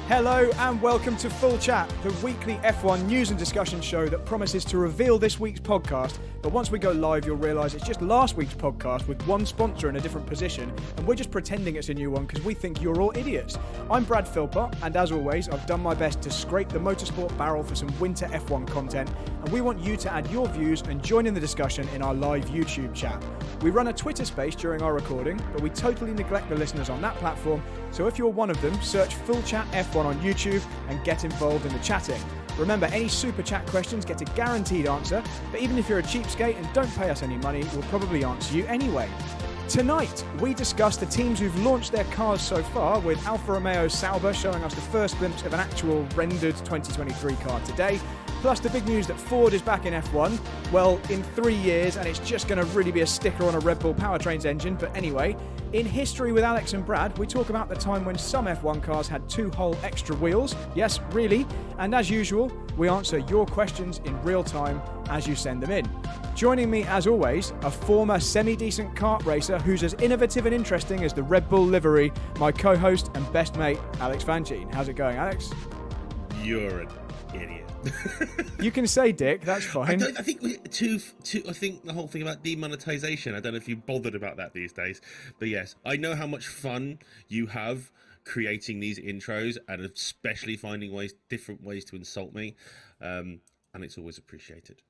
Hello and welcome to Full Chat, the weekly F1 news and discussion show that promises to reveal this week's podcast, but once we go live you'll realise it's just last week's podcast with one sponsor in a different position, and we're just pretending it's a new one because we think you're all idiots. I'm Brad Philpot, and as always I've done my best to scrape the motorsport barrel for some winter F1 content, and we want you to add your views and join in the discussion in our live YouTube chat. We run a Twitter space during our recording, but we totally neglect the listeners on that platform, so if you're one of them, search Full Chat F1 on YouTube and get involved in the chatting. Remember, any super chat questions get a guaranteed answer, but even if you're a cheapskate and don't pay us any money, we'll probably answer you anyway. Tonight, we discuss the teams who've launched their cars so far, with Alfa Romeo Sauber showing us the first glimpse of an actual rendered 2023 car today, plus the big news that Ford is back in F1, well, in 3 years, and it's just going to really be a sticker on a Red Bull powertrains engine, but anyway, in History with Alex and Brad, we talk about the time when some F1 cars had 2 whole extra wheels, yes, really, and as usual, we answer your questions in real time as you send them in. Joining me, as always, a former semi-decent kart racer who's as innovative and interesting as the Red Bull livery, my co-host and best mate, Alex Fanchine. How's it going, Alex? You're an idiot. You can say dick, that's fine. I think I think the whole thing about demonetization, I don't know if you bothered about that these days, but yes, I know how much fun you have creating these intros and especially finding different ways to insult me, and it's always appreciated.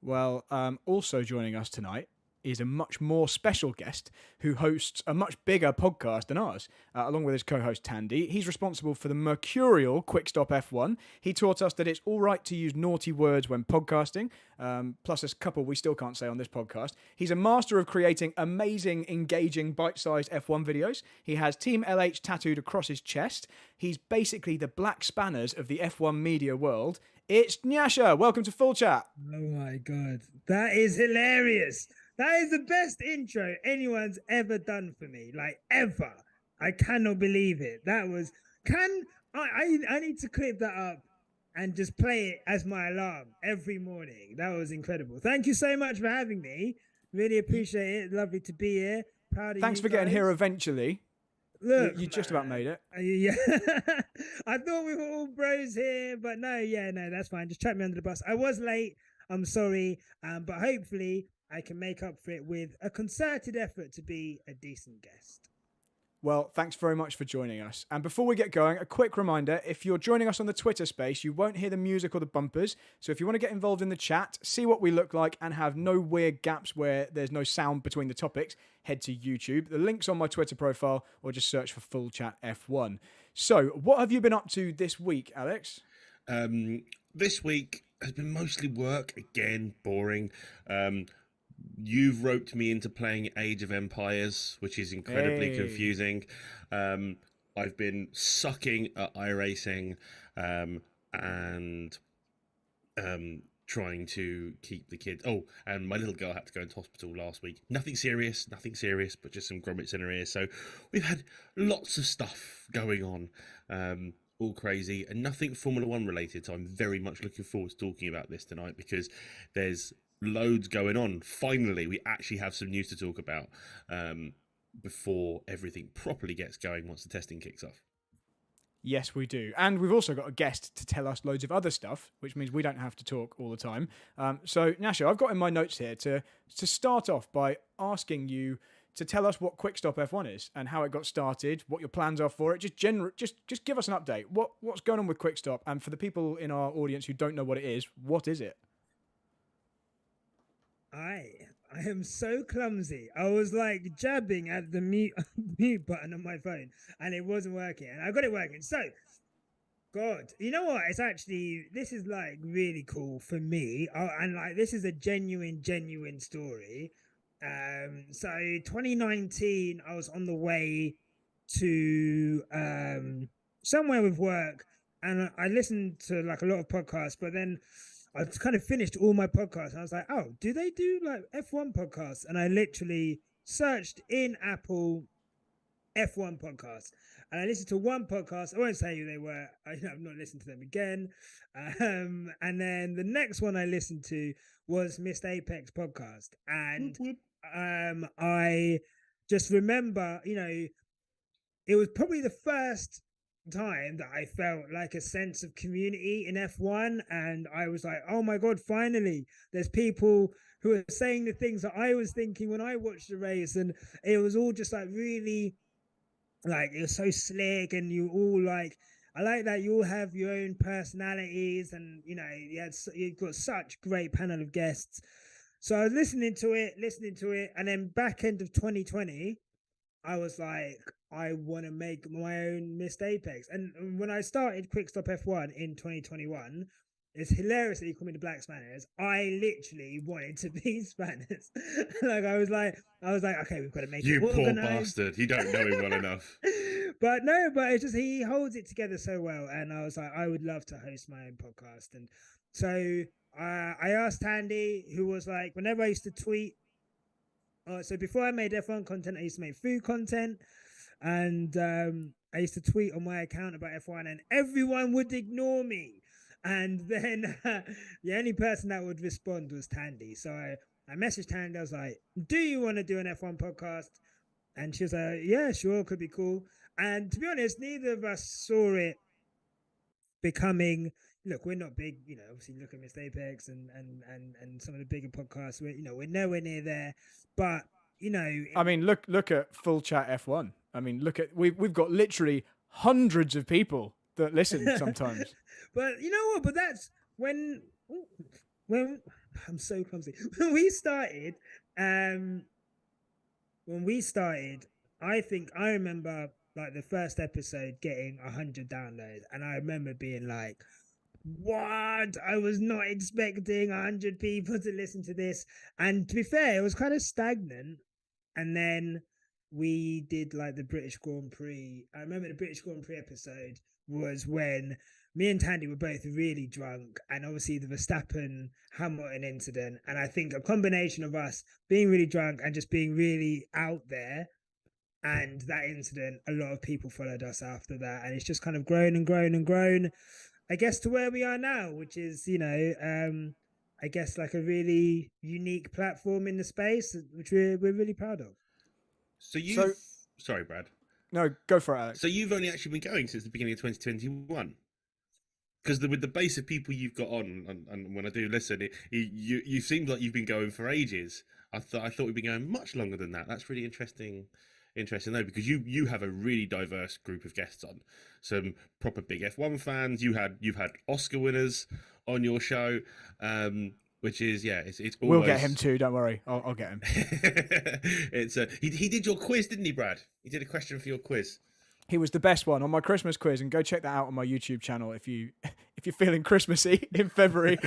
Well, also joining us tonight is a much more special guest who hosts a much bigger podcast than ours, along with his co-host Tandy. He's responsible for the mercurial Quick Stop F1. He taught us that it's all right to use naughty words when podcasting, plus a couple we still can't say on this podcast. He's a master of creating amazing, engaging, bite-sized F1 videos. He has Team LH tattooed across his chest. He's basically the Black Spanners of the F1 media world. It's Nyasha. Welcome to Full Chat. Oh my God, that is hilarious. That is the best intro anyone's ever done for me, like ever. I cannot believe it. That was, I need to clip that up and just play it as my alarm every morning. That was incredible. Thank you so much for having me. Really appreciate it. Lovely to be here. Proud of you. Thanks for getting here eventually. Look, you just about made it. Yeah. I thought we were all bros here, but no, that's fine. Just chuck me under the bus. I was late. I'm sorry, but hopefully I can make up for it with a concerted effort to be a decent guest. Well, thanks very much for joining us. And before we get going, a quick reminder, if you're joining us on the Twitter space, you won't hear the music or the bumpers. So if you want to get involved in the chat, see what we look like, and have no weird gaps where there's no sound between the topics, head to YouTube. The link's on my Twitter profile, or just search for Full Chat F1. So what have you been up to this week, Alex? This week has been mostly work. Again, boring. You've roped me into playing Age of Empires, which is incredibly confusing. I've been sucking at iRacing and trying to keep the kids. Oh, and my little girl had to go into hospital last week. Nothing serious, but just some grommets in her ear. So we've had lots of stuff going on. All crazy, and nothing Formula One related. So I'm very much looking forward to talking about this tonight because there's loads going on. Finally, we actually have some news to talk about before everything properly gets going once the testing kicks off. Yes, we do. And we've also got a guest to tell us loads of other stuff, which means we don't have to talk all the time. So, Nyasha, I've got in my notes here to start off by asking you to tell us what Quick Stop F1 is and how it got started, what your plans are for it. Just give us an update. What's going on with Quick Stop? And for the people in our audience who don't know what it is, what is it? I am so clumsy. I was like jabbing at the mute button on my phone and it wasn't working. And I got it working. So, God, you know what? This is like really cool for me. And like, this is a genuine story. So 2019, I was on the way to somewhere with work and I listened to like a lot of podcasts, but then I kind of finished all my podcasts and I was like, oh, do they do like F1 podcasts? And I literally searched in Apple F1 podcasts and I listened to one podcast. I won't say who they were. I've not listened to them again. And then the next one I listened to was Missed Apex podcast. And I just remember, it was probably the first time that I felt like a sense of community in F1, and I was like, oh my god, finally there's people who are saying the things that I was thinking when I watched the race. And it was all just like really, like, it was so slick, and you all like, I like that you all have your own personalities, and you know, you've got such great panel of guests. So I was listening to it, and then back end of 2020, I was like, I want to make my own Missed Apex. And when I started Quickstop F1 in 2021, it's hilarious that you call me the Black Spanners. I literally wanted to be Spanners. Like I was like, okay, we've got to make you it poor organized. bastard. You don't know him well enough. But no, but it's just he holds it together so well. And I was like, I would love to host my own podcast. And so I asked Andy, who was like, whenever I used to tweet, so before I made F1 content, I used to make food content, and I used to tweet on my account about F1, and everyone would ignore me. And then the only person that would respond was Tandy. So I messaged Tandy. I was like, do you want to do an F1 podcast? And she was like, yeah, sure, could be cool. And to be honest, neither of us saw it becoming, look, we're not big, you know, obviously look at Missed Apex and some of the bigger podcasts, we're nowhere near there. But, you know, I mean, look at Full Chat F1. I mean, look at, we've got literally hundreds of people that listen sometimes. But you know what? But that's when I'm so clumsy. When we started, I think I remember like the first episode getting 100 downloads, and I remember being like, what? I was not expecting 100 people to listen to this. And to be fair, it was kind of stagnant. And then we did like the British Grand Prix. I remember the British Grand Prix episode was when me and Tandy were both really drunk, and obviously the Verstappen Hamilton incident. And I think a combination of us being really drunk and just being really out there, and that incident, a lot of people followed us after that, and it's just kind of grown and grown and grown, I guess, to where we are now, which is, you know, I guess like a really unique platform in the space, which we're really proud of. Sorry, Brad. No, go for it, Alex. So you've only actually been going since the beginning of 2021? Because with the base of people you've got on, and when I do listen, you seem like you've been going for ages. I thought we'd been going much longer than that. That's really interesting though, because you have a really diverse group of guests on. Some proper big F1 fans. You've had Oscar winners on your show, which is it's always... We'll get him too. Don't worry, I'll get him. It's he did your quiz, didn't he, Brad? He did a question for your quiz. He was the best one on my Christmas quiz, and go check that out on my YouTube channel if you're feeling Christmassy in February.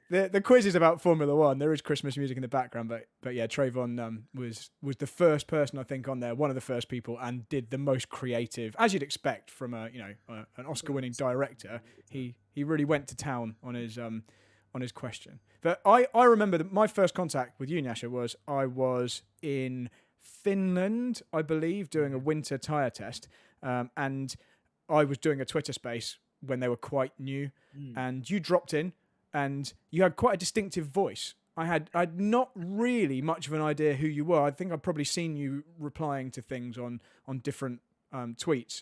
The quiz is about Formula One. There is Christmas music in the background, but yeah, Trayvon was the first person I think on there, one of the first people, and did the most creative, as you'd expect from an Oscar-winning director. He really went to town on his question. But I remember that my first contact with you, Nyasha, was I was in Finland, I believe, doing a winter tyre test, and I was doing a Twitter space when they were quite new, and you dropped in, and you had quite a distinctive voice. I'd not really much of an idea who you were. I think I'd probably seen you replying to things on different tweets,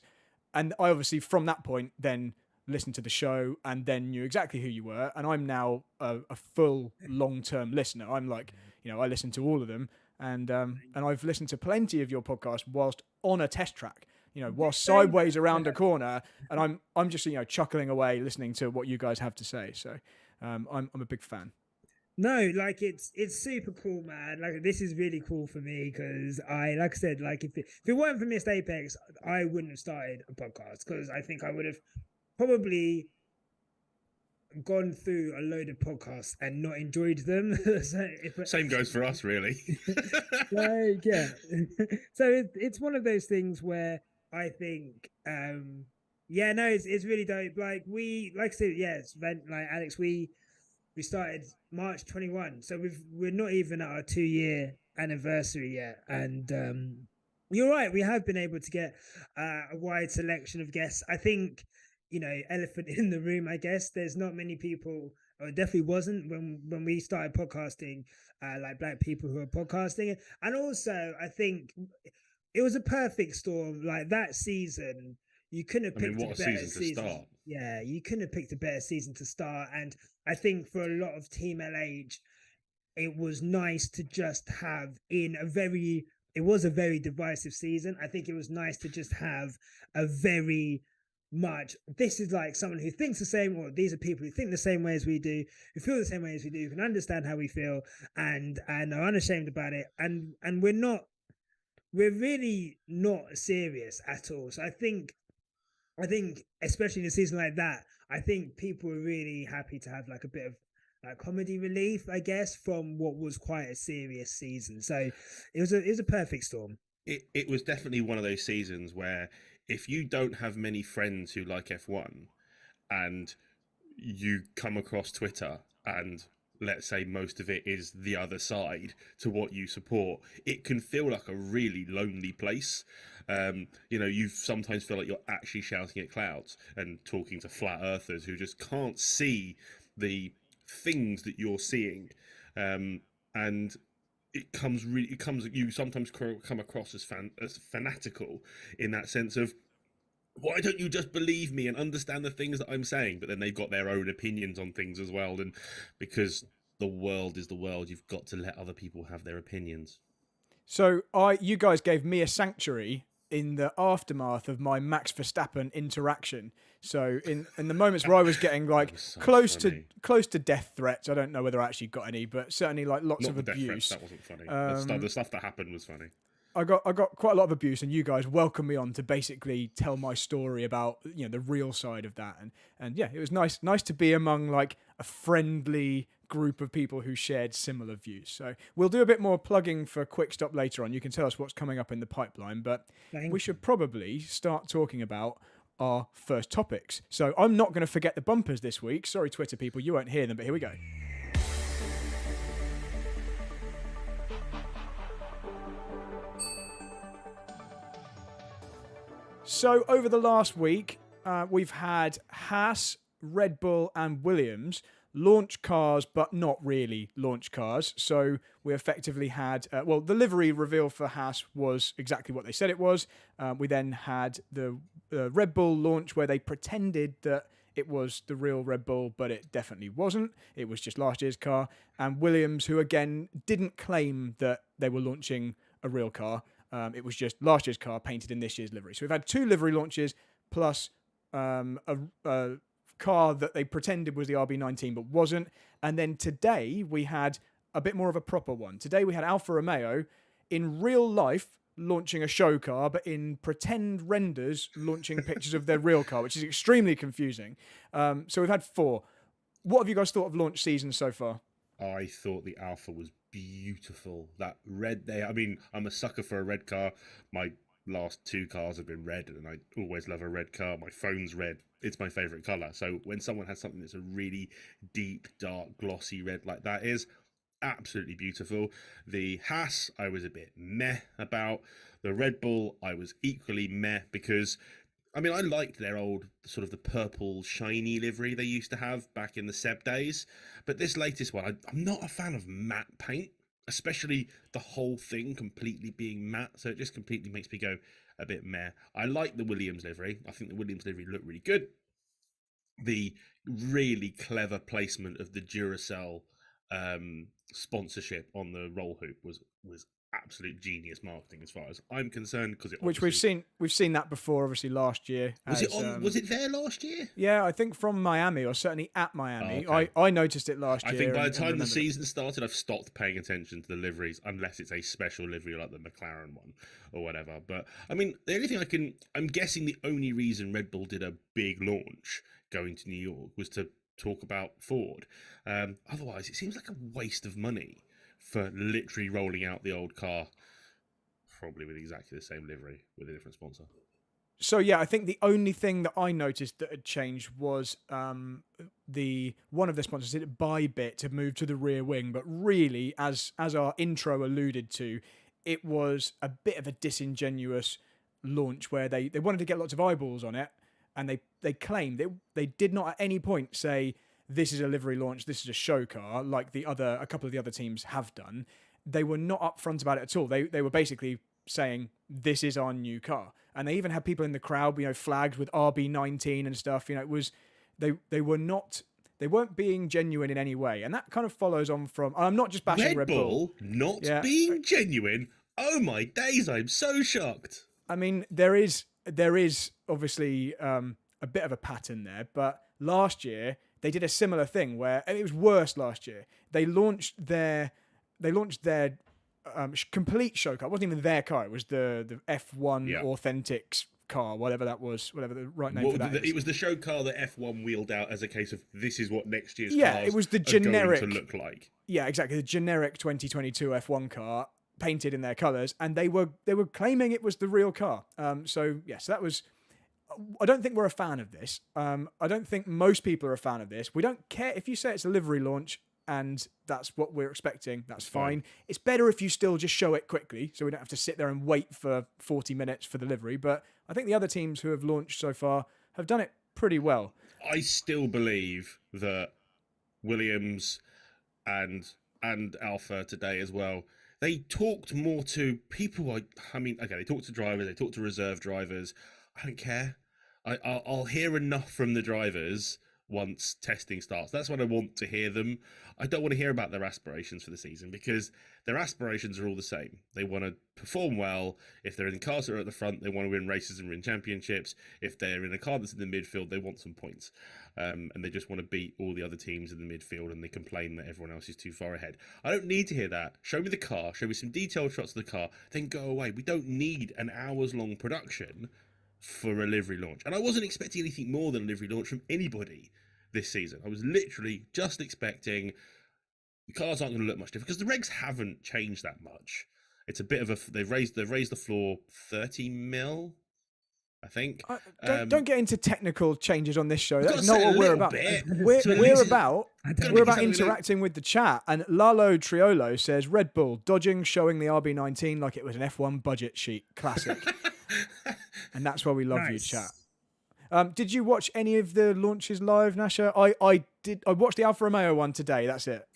and I obviously from that point then listened to the show and then knew exactly who you were, and I'm now a full long-term listener. I'm like, I listen to all of them. And I've listened to plenty of your podcast whilst on a test track, whilst sideways around a corner, and I'm just chuckling away listening to what you guys have to say. So I'm a big fan. No, like it's super cool, man. Like this is really cool for me because like I said, like if it weren't for Missed Apex, I wouldn't have started a podcast because I think I would have probably gone through a load of podcasts and not enjoyed them. Same goes for us, really. Like, yeah. So it's one of those things where I think, it's really dope. Like I said, like Alex, we started March 21, so we're not even at our 2-year anniversary yet, and you're right, we have been able to get a wide selection of guests. I think, elephant in the room, I guess. There's not many people, or it definitely wasn't when we started podcasting, like black people who are podcasting. And also, I think it was a perfect storm. Like that season, you couldn't have I mean, picked what a a better season to season. start. Yeah, you couldn't have picked a better season to start. And I think for a lot of Team LH, it was nice to just have it was a very divisive season. I think it was nice to just have a very much, this is like someone who thinks the same, or these are people who think the same way as we do, who feel the same way as we do, who can understand how we feel, and are unashamed about it. And we're really not serious at all. So I think especially in a season like that, I think people were really happy to have like a bit of like comedy relief, I guess, from what was quite a serious season. So it was a perfect storm. It was definitely one of those seasons where if you don't have many friends who like F1 and you come across Twitter and let's say most of it is the other side to what you support, it can feel like a really lonely place. You sometimes feel like you're actually shouting at clouds and talking to flat earthers who just can't see the things that you're seeing. And you sometimes come across as fanatical in that sense of, why don't you just believe me and understand the things that I'm saying? But then they've got their own opinions on things as well. And because the world is the world, you've got to let other people have their opinions. So you guys gave me a sanctuary in the aftermath of my Max Verstappen interaction. So in the moments where I was getting like so close funny. to death threats, I don't know whether I actually got any, but certainly like lots Not of the death abuse. threats, that wasn't funny. The stuff that happened was funny. I got quite a lot of abuse, and you guys welcomed me on to basically tell my story about the real side of that, and yeah, it was nice to be among like a friendly group of people who shared similar views. So we'll do a bit more plugging for Quick Stop later on. You can tell us what's coming up in the pipeline, but we should probably start talking about our first topics. So I'm not going to forget the bumpers this week. Sorry, Twitter people, you won't hear them, but here we go. So over the last week, we've had Haas, Red Bull and Williams launch cars, but not really launch cars. So we effectively had, the livery reveal for Haas was exactly what they said it was. We then had the Red Bull launch where they pretended that it was the real Red Bull, but it definitely wasn't. It was just last year's car. And Williams, who again didn't claim that they were launching a real car. It was just last year's car painted in this year's livery. So we've had 2 livery launches plus a car that they pretended was the RB19 but wasn't. And then today we had a bit more of a proper one. Today we had Alfa Romeo in real life launching a show car, but in pretend renders launching pictures of their real car, which is extremely confusing. So we've had 4. What have you guys thought of launch season so far? I thought the Alpha was beautiful. That red there. I mean, I'm a sucker for a red car. My last 2 cars have been red, and I always love a red car. My phone's red. It's my favourite colour. So when someone has something that's a really deep, dark, glossy red like that is, absolutely beautiful. The Haas, I was a bit meh about. The Red Bull, I was equally meh because, I mean, I liked their old sort of the purple shiny livery they used to have back in the Seb days. But this latest one, I'm not a fan of matte paint, especially the whole thing completely being matte. So it just completely makes me go a bit meh. I like the Williams livery. I think the Williams livery looked really good. The really clever placement of the Duracell sponsorship on the roll hoop was absolute genius marketing as far as I'm concerned, because Which we've seen that before, obviously last year. Was it there last year? Yeah, I think from Miami, or certainly at Miami. Oh, okay. I noticed it last year. I think by the time the season started, I've stopped paying attention to the liveries, unless it's a special livery like the McLaren one or whatever. But I mean, the only thing I'm guessing the only reason Red Bull did a big launch going to New York was to talk about Ford. Otherwise, it seems like a waste of money for literally rolling out the old car, probably with exactly the same livery with a different sponsor. So yeah, I think the only thing that I noticed that had changed was the one of the sponsors did Bybit to move to the rear wing, but really, as our intro alluded to, it was a bit of a disingenuous launch where they wanted to get lots of eyeballs on it, and they claimed they did not at any point say this is a livery launch, this is a show car, like a couple of the other teams have done. They were not upfront about it at all. They were basically saying this is our new car, and they even had people in the crowd, flagged with RB19 and stuff. It was they weren't being genuine in any way, and that kind of follows on from. I'm not just bashing Red Bull not being genuine. Oh my days! I'm so shocked. I mean, there is obviously a bit of a pattern there, but last year they did a similar thing where, and it was worse last year. They launched their complete show car. It wasn't even their car. It was the F1 Authentics car, whatever that was, whatever the right name for that is. It was the show car that F1 wheeled out as a case of this is what next year's cars it was the generic going to look like. Yeah, exactly. The generic 2022 F1 car painted in their colours, and they were claiming it was the real car. So that was. I don't think we're a fan of this. I don't think most people are a fan of this. We don't care if you say it's a livery launch and that's what we're expecting. That's fine. It's better if you still just show it quickly, so we don't have to sit there and wait for 40 minutes for the livery. But I think the other teams who have launched so far have done it pretty well. I still believe that Williams and Alpha today as well, they talked more to people. They talked to drivers, they talked to reserve drivers. I don't care. I'll hear enough from the drivers once testing starts. That's when I want to hear them. I don't want to hear about their aspirations for the season, because their aspirations are all the same. They want to perform well. If they're in cars that are at the front, they want to win races and win championships. If they're in a car that's in the midfield, they want some points. And they just want to beat all the other teams in the midfield, and they complain that everyone else is too far ahead. I don't need to hear that. Show me the car. Show me some detailed shots of the car. Then go away. We don't need an hours-long production for a livery launch. And I wasn't expecting anything more than a livery launch from anybody this season. I was literally just expecting the cars aren't going to look much different, because the regs haven't changed that much. It's a bit of they've raised the floor 30 mil, I think. Don't get into technical changes on this show. That's not what we're about. We're about interacting with the chat. And Lalo Triolo says Red Bull dodging, showing the RB19 like it was an F1 budget sheet. Classic. And that's why we love you, chat. Did you watch any of the launches live, Nyasha? I did. I watched the Alfa Romeo one today. That's it.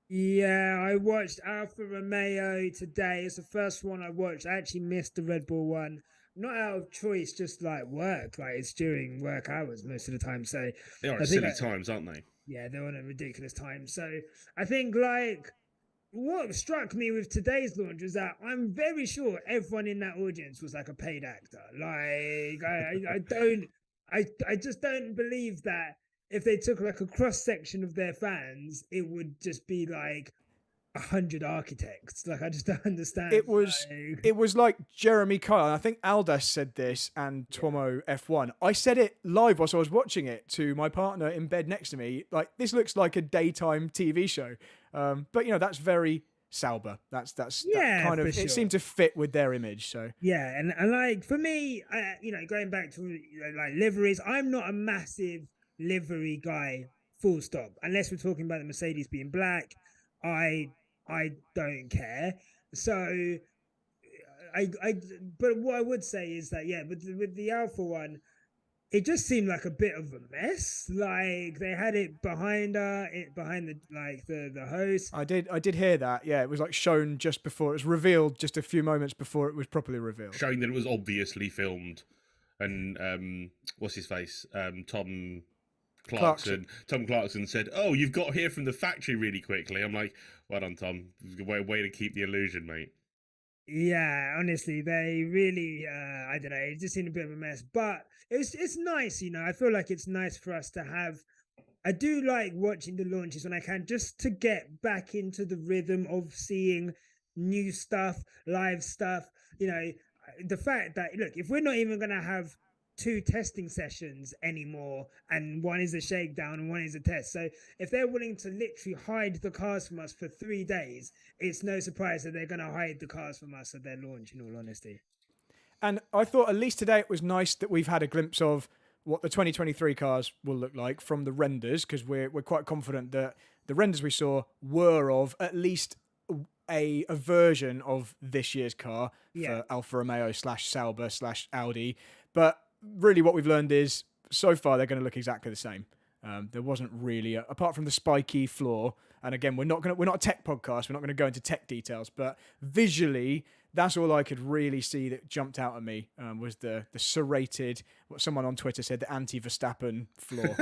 Yeah, I watched Alfa Romeo today. It's the first one I watched. I actually missed the Red Bull one. Not out of choice, just like work. Like, it's during work hours most of the time. So they are at silly times, aren't they? Yeah, they're on a ridiculous time. So I think what struck me with today's launch was that I'm very sure everyone in that audience was like a paid actor. Like, I just don't believe that if they took like a cross section of their fans, it would just be like 100 architects. Like, I just don't understand. It was like Jeremy Kyle. I think Aldas said this, and Tomo F1. I said it live whilst I was watching it to my partner in bed next to me. Like, this looks like a daytime TV show. But that's very Sauber. That's that kind of. Sure. It seemed to fit with their image. So yeah, and like for me, going back to like liveries, I'm not a massive livery guy. Full stop. Unless we're talking about the Mercedes being black, I don't care. So but what I would say is that with the Alpha one, it just seemed like a bit of a mess. Like, they had it behind the host. I did hear that. Yeah, it was like shown just before it was revealed, just a few moments before it was properly revealed, showing that it was obviously filmed. And what's his face? Tom Clarkson said, "Oh, you've got here from the factory really quickly." I'm like, "Well done, Tom. Way to keep the illusion, mate." Yeah, honestly, they really, I don't know, it just seemed a bit of a mess. But it's nice, I feel like it's nice for us to have. I do like watching the launches when I can, just to get back into the rhythm of seeing new stuff, live stuff. The fact that, look, if we're not even going to have 2 testing sessions anymore, and one is a shakedown and one is a test. So if they're willing to literally hide the cars from us for 3 days, it's no surprise that they're going to hide the cars from us at their launch, in all honesty. And I thought at least today it was nice that we've had a glimpse of what the 2023 cars will look like from the renders, because we're quite confident that the renders we saw were of at least a version of this year's car for Alfa Romeo /Sauber /Audi. But really what we've learned is so far they're going to look exactly the same. There wasn't really, apart from the spiky floor, and again, we're not a tech podcast, we're not going to go into tech details, but visually that's all I could really see that jumped out at me, was the serrated, what someone on Twitter said, the anti-Verstappen floor.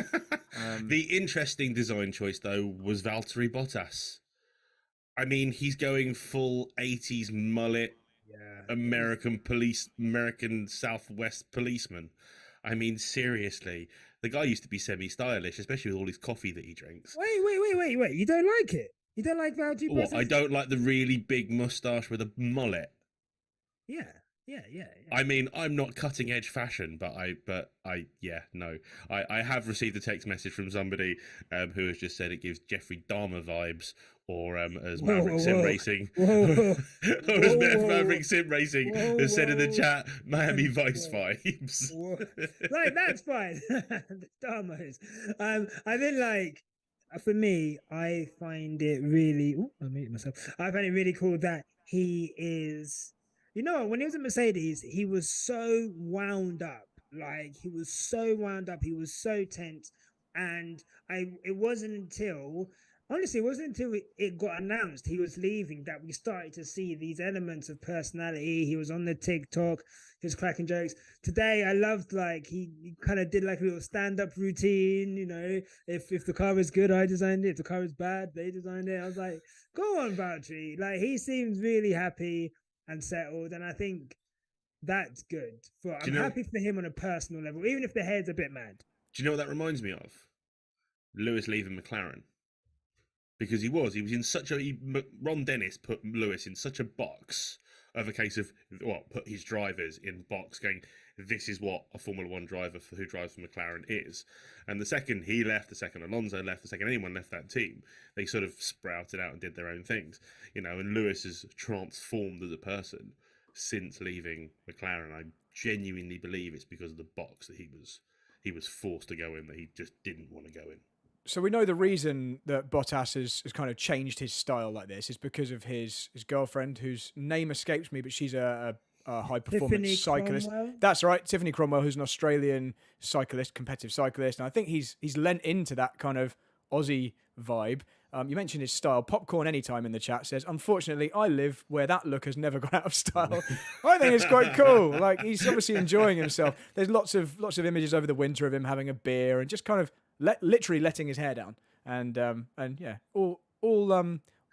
The interesting design choice, though, was Valtteri Bottas. I mean, he's going full 80s mullet, American Southwest policeman. I mean, seriously, the guy used to be semi-stylish, especially with all his coffee that he drinks. Wait. You don't like it? You don't like Valtteri Bottas? What? I don't like the really big mustache with a mullet. Yeah. I mean, I'm not cutting edge fashion, but no. I have received a text message from somebody who has just said it gives Jeffrey Dahmer vibes, or as Maverick Sim Racing, Maverick Sim Racing has said in the chat, Miami Vice vibes. Like, that's fine. The Dahmers. I think, like, for me, I find it really. I muted myself. I find it really cool that he is. You know, when he was at Mercedes, he was so wound up. Like, he was so wound up. He was so tense. And it wasn't until it got announced he was leaving that we started to see these elements of personality. He was on the TikTok. He was cracking jokes. Today, I loved, like, he kind of did like a little stand-up routine. You know, if the car was good, I designed it. If the car was bad, they designed it. I was like, go on, Valtteri. Like, he seems really happy and settled, and I think that's good. I'm happy for him on a personal level, even if the head's a bit mad. Do you know what that reminds me of? Lewis leaving McLaren. Because he was in such a... Ron Dennis put Lewis in such a box of a case of, put his drivers in box going, this is what a Formula One driver who drives for McLaren is. And the second he left, the second Alonso left, the second anyone left that team, they sort of sprouted out and did their own things. You know, and Lewis has transformed as a person since leaving McLaren. I genuinely believe it's because of the box that he was forced to go in, that he just didn't want to go in. So we know the reason that Bottas has kind of changed his style like this is because of his girlfriend, whose name escapes me, but she's a high-performance cyclist. Cromwell? That's right, Tiffany Cromwell, who's an Australian cyclist, competitive cyclist. And I think he's lent into that kind of Aussie vibe. You mentioned his style. Popcorn Anytime in the chat says, unfortunately, I live where that look has never gone out of style. I think it's quite cool. Like, he's obviously enjoying himself. There's lots of images over the winter of him having a beer and just kind of literally letting his hair down. And yeah, all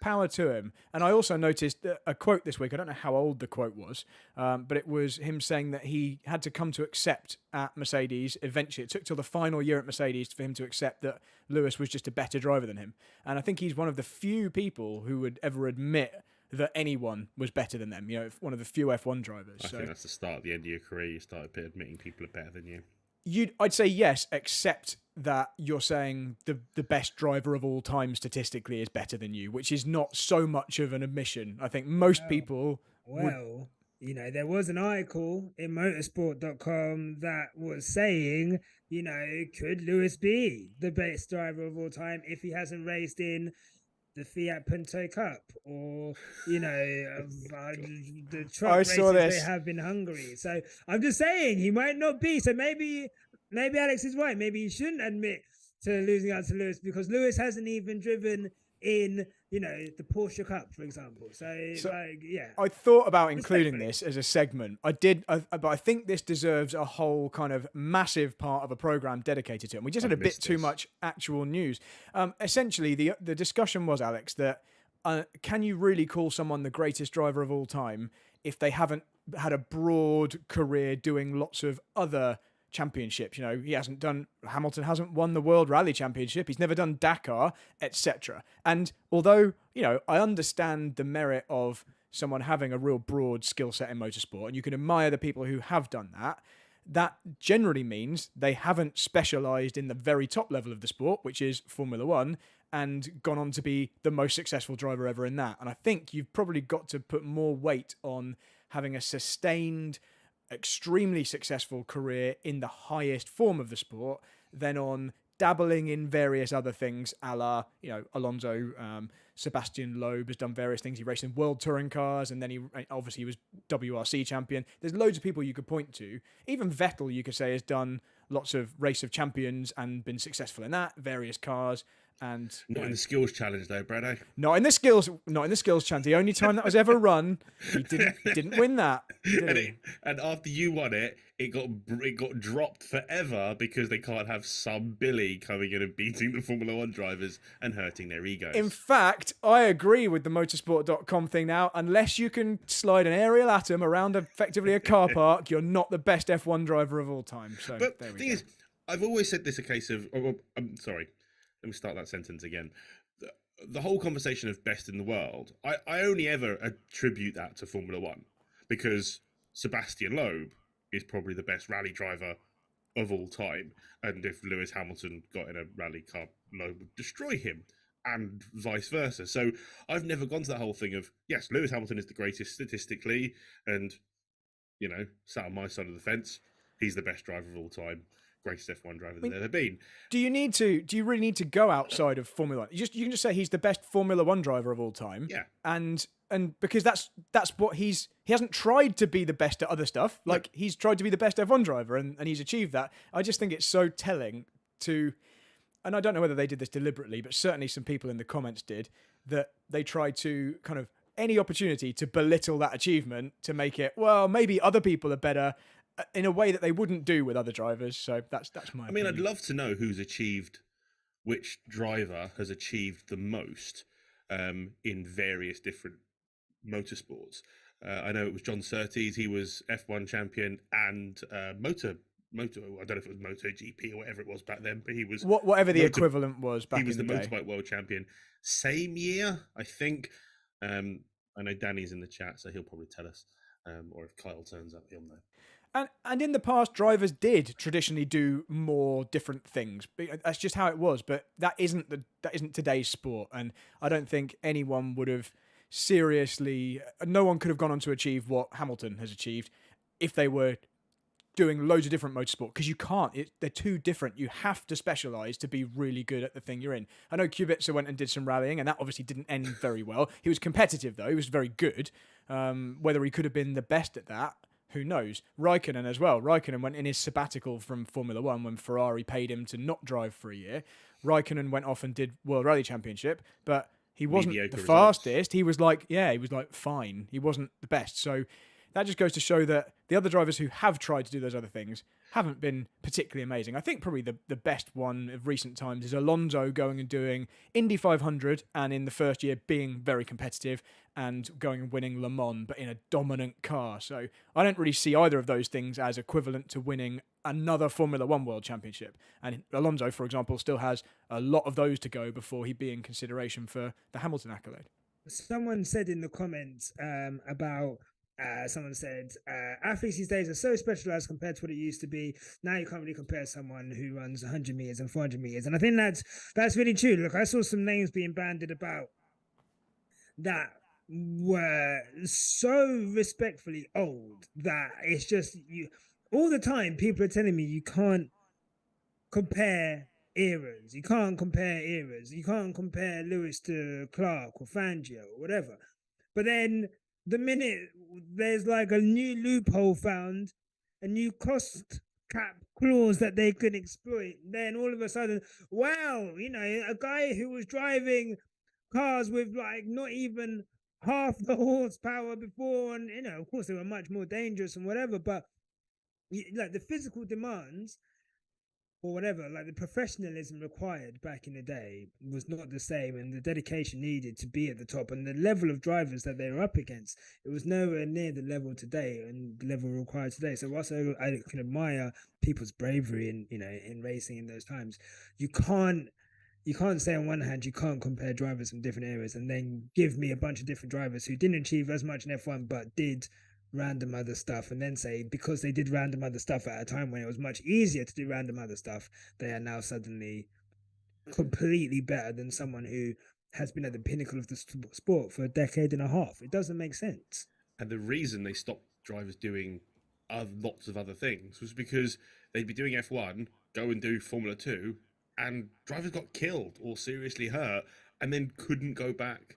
power to him. And I also noticed a quote this week. I don't know how old the quote was, but it was him saying that he had to come to accept at Mercedes eventually. It took till the final year at Mercedes for him to accept that Lewis was just a better driver than him. And I think he's one of the few people who would ever admit that anyone was better than them. You know, one of the few F1 drivers. I think that's the start of the end of your career. You start admitting people are better than you. I'd say yes, except that you're saying the best driver of all time statistically is better than you, which is not so much of an admission. I think most people you know, there was an article in motorsport.com that was saying, you know, could Lewis be the best driver of all time if he hasn't raced in the Fiat Punto Cup or, you know, the truck races they have in Hungary. So I'm just saying he might not be. So maybe Alex is right. Maybe he shouldn't admit to losing out to Lewis, because Lewis hasn't even driven in, you know, the Porsche Cup, for example. So like, yeah. I thought about including this as a segment. I did, but I think this deserves a whole kind of massive part of a program dedicated to it. And we just had a bit too much actual news. Essentially, the discussion was, Alex, that can you really call someone the greatest driver of all time if they haven't had a broad career doing lots of other championships? You know, Hamilton hasn't won the World Rally Championship. He's never done Dakar, etc. And although, you know, I understand the merit of someone having a real broad skill set in motorsport, and you can admire the people who have done that, that generally means they haven't specialised in the very top level of the sport, which is Formula One, and gone on to be the most successful driver ever in that. And I think you've probably got to put more weight on having a sustained, extremely successful career in the highest form of the sport than on dabbling in various other things, a la, you know, Alonso. Sebastian Loeb has done various things. He raced in World Touring cars, and then he was WRC champion. There's loads of people you could point to. Even Vettel, you could say, has done lots of Race of Champions and been successful in that, various cars. And Not in the skills challenge though, Brado. not in the skills challenge. The only time that was ever run, he didn't win that, did he? And after you won it, it got dropped forever because they can't have some Billy coming in and beating the Formula One drivers and hurting their egos. In fact, I agree with the motorsport.com thing now. Unless you can slide an aerial atom around effectively a car park, you're not the best F1 driver of all time. So, but there the we thing go. is, I've always said this a case of. I'm sorry. Let me start that sentence again. The whole conversation of best in the world, I only ever attribute that to Formula One because Sebastian Loeb is probably the best rally driver of all time. And if Lewis Hamilton got in a rally car, Loeb would destroy him, and vice versa. So I've never gone to that whole thing of, yes, Lewis Hamilton is the greatest statistically, and, sat on my side of the fence. He's the best driver of all time. Greatest F1 driver there's ever been. Do you really need to go outside of Formula One? You can just say he's the best Formula One driver of all time. Yeah. And because that's what he hasn't tried to be the best at other stuff. Like he's tried to be the best F1 driver and he's achieved that. I just think it's so telling and I don't know whether they did this deliberately, but certainly some people in the comments did, that they tried to kind of any opportunity to belittle that achievement to make it, well, maybe other people are better in a way that they wouldn't do with other drivers. So that's my opinion. I'd love to know which driver has achieved the most in various different motorsports. I know it was John Surtees. He was F1 champion and motor. I don't know if it was MotoGP or whatever it was back then, but he was whatever the equivalent was back in the day. He was the motorbike world champion. Same year, I think. I know Danny's in the chat, so he'll probably tell us. Or if Kyle turns up, he'll know. And in the past, drivers did traditionally do more different things. That's just how it was. But that isn't today's sport. And I don't think anyone would have no one could have gone on to achieve what Hamilton has achieved if they were doing loads of different motorsport, because you can't. They're too different. You have to specialise to be really good at the thing you're in. I know Kubica went and did some rallying, and that obviously didn't end very well. He was competitive, though. He was very good. Whether he could have been the best at that, who knows? Raikkonen as well. Raikkonen went in his sabbatical from Formula One when Ferrari paid him to not drive for a year. Raikkonen went off and did World Rally Championship, but he wasn't the fastest. He was fine. He wasn't the best. So that just goes to show that the other drivers who have tried to do those other things haven't been particularly amazing. I think probably the best one of recent times is Alonso going and doing Indy 500 and in the first year being very competitive and going and winning Le Mans, but in a dominant car. So I don't really see either of those things as equivalent to winning another Formula One World Championship. And Alonso, for example, still has a lot of those to go before he'd be in consideration for the Hamilton accolade. Someone said in the comments someone said, athletes these days are so specialized compared to what it used to be. Now you can't really compare someone who runs 100 meters and 400 meters. And I think that's really true. Look, I saw some names being banded about that were so respectfully old that it's just all the time people are telling me you can't compare eras. You can't compare Lewis to Clark or Fangio or whatever. But then the minute there's like a new loophole found, a new cost cap clause that they could exploit, then all of a sudden, wow, a guy who was driving cars with like not even half the horsepower before, and of course they were much more dangerous and whatever, but like the physical demands or whatever, like the professionalism required back in the day was not the same, and the dedication needed to be at the top, and the level of drivers that they were up against, it was nowhere near the level today and the level required today. So whilst I can admire people's bravery in racing in those times, you can't say on one hand you can't compare drivers from different eras and then give me a bunch of different drivers who didn't achieve as much in F1 but did random other stuff, and then say because they did random other stuff at a time when it was much easier to do random other stuff, they are now suddenly completely better than someone who has been at the pinnacle of the sport for a decade and a half. It doesn't make sense. And the reason they stopped drivers doing lots of other things was because they'd be doing F1, go and do Formula 2, and drivers got killed or seriously hurt and then couldn't go back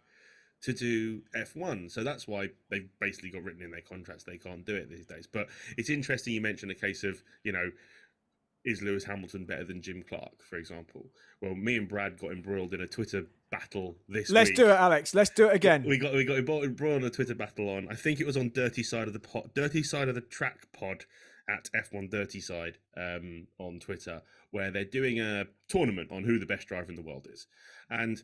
to do F1. So that's why they've basically got written in their contracts they can't do it these days. But it's interesting you mentioned a case of, is Lewis Hamilton better than Jim Clark, for example? Well, me and Brad got embroiled in a Twitter battle this Let's week. do it, Alex. Let's do it again. We got embroiled in a Twitter battle on. I think it was on Dirty Side of the Track pod at F1 Dirty Side on Twitter, where they're doing a tournament on who the best driver in the world is, and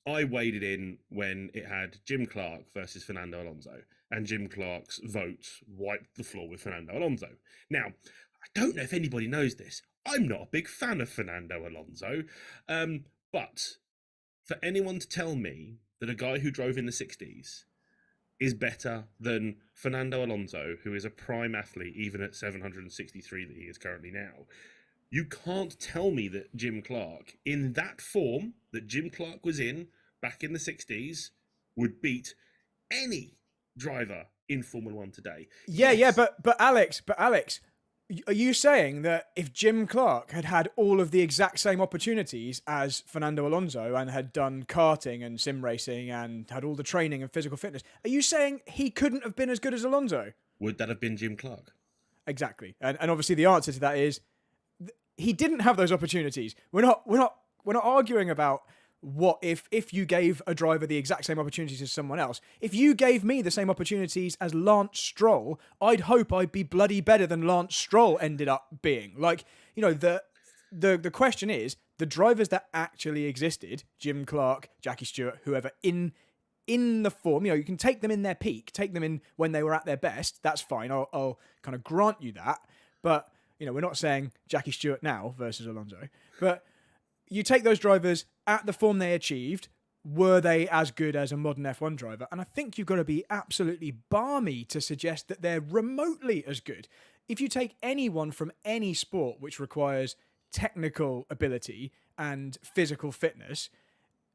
I waded in when it had Jim Clark versus Fernando Alonso, and Jim Clark's votes wiped the floor with Fernando Alonso. Now, I don't know if anybody knows this. I'm not a big fan of Fernando Alonso, but for anyone to tell me that a guy who drove in the 60s is better than Fernando Alonso, who is a prime athlete even at 763 that he is currently now, you can't tell me that Jim Clark, in that form that Jim Clark was in back in the 60s, would beat any driver in Formula One today. Yeah, but Alex, are you saying that if Jim Clark had had all of the exact same opportunities as Fernando Alonso and had done karting and sim racing and had all the training and physical fitness, are you saying he couldn't have been as good as Alonso? Would that have been Jim Clark? Exactly. And obviously the answer to that is he didn't have those opportunities. We're not arguing about what if you gave a driver the exact same opportunities as someone else. If you gave me the same opportunities as Lance Stroll, I'd hope I'd be bloody better than Lance Stroll ended up being. Like, you know, the question is, the drivers that actually existed, Jim Clark, Jackie Stewart, whoever, in the form, you know, you can take them in their peak, take them in when they were at their best, that's fine, I'll kind of grant you that. But, you know, we're not saying Jackie Stewart now versus Alonso, but you take those drivers at the form they achieved, were they as good as a modern F1 driver? And I think you've got to be absolutely balmy to suggest that they're remotely as good. If you take anyone from any sport which requires technical ability and physical fitness,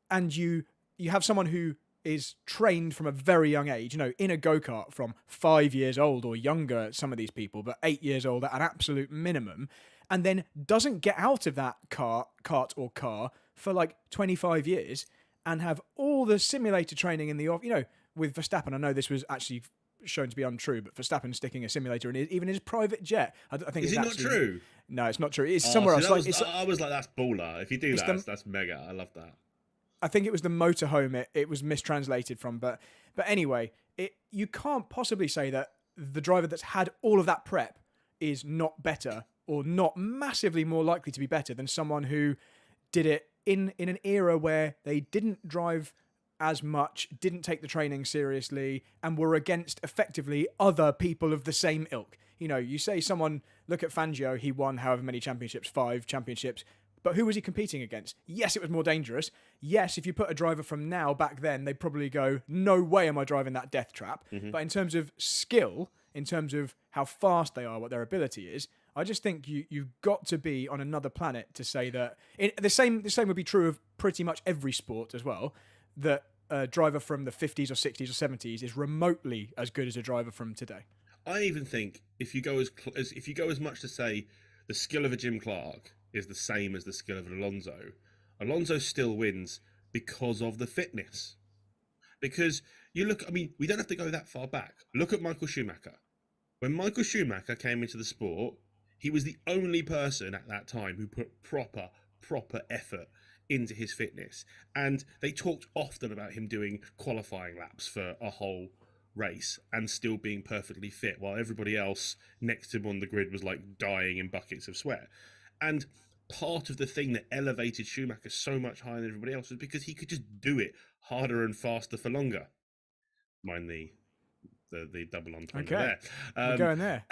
and you have someone who is trained from a very young age, you know, in a go-kart from 5 years old or younger, some of these people, but 8 years old at an absolute minimum, and then doesn't get out of that cart or car for like 25 years and have all the simulator training in the off, you know, with Verstappen. I know this was actually shown to be untrue, but Verstappen sticking a simulator in even his private jet. I think is it not true? No, it's not true. It's somewhere else. I was like, that's baller. If you do that, that's mega. I love that. I think it was the motorhome it was mistranslated from, but anyway, you can't possibly say that the driver that's had all of that prep is not better or not massively more likely to be better than someone who did it in an era where they didn't drive as much, didn't take the training seriously, and were against effectively other people of the same ilk. You know, you say someone, look at Fangio, he won however many championships, 5 championships, but who was he competing against? Yes, it was more dangerous. Yes, if you put a driver from now back then, they'd probably go, no way am I driving that death trap. Mm-hmm. But in terms of skill, in terms of how fast they are, what their ability is, I just think you've got to be on another planet to say that. The same would be true of pretty much every sport as well, that a driver from the 50s or 60s or 70s is remotely as good as a driver from today. I even think if you go as much to say the skill of a Jim Clark is the same as the skill of an Alonso still wins because of the fitness. Because you look, I mean, we don't have to go that far back. Look at Michael Schumacher. When Michael Schumacher came into the sport, he was the only person at that time who put proper effort into his fitness. And they talked often about him doing qualifying laps for a whole race and still being perfectly fit, while everybody else next to him on the grid was like dying in buckets of sweat. And part of the thing that elevated Schumacher so much higher than everybody else was because he could just do it harder and faster for longer. Mind the double entendre there. We're going there.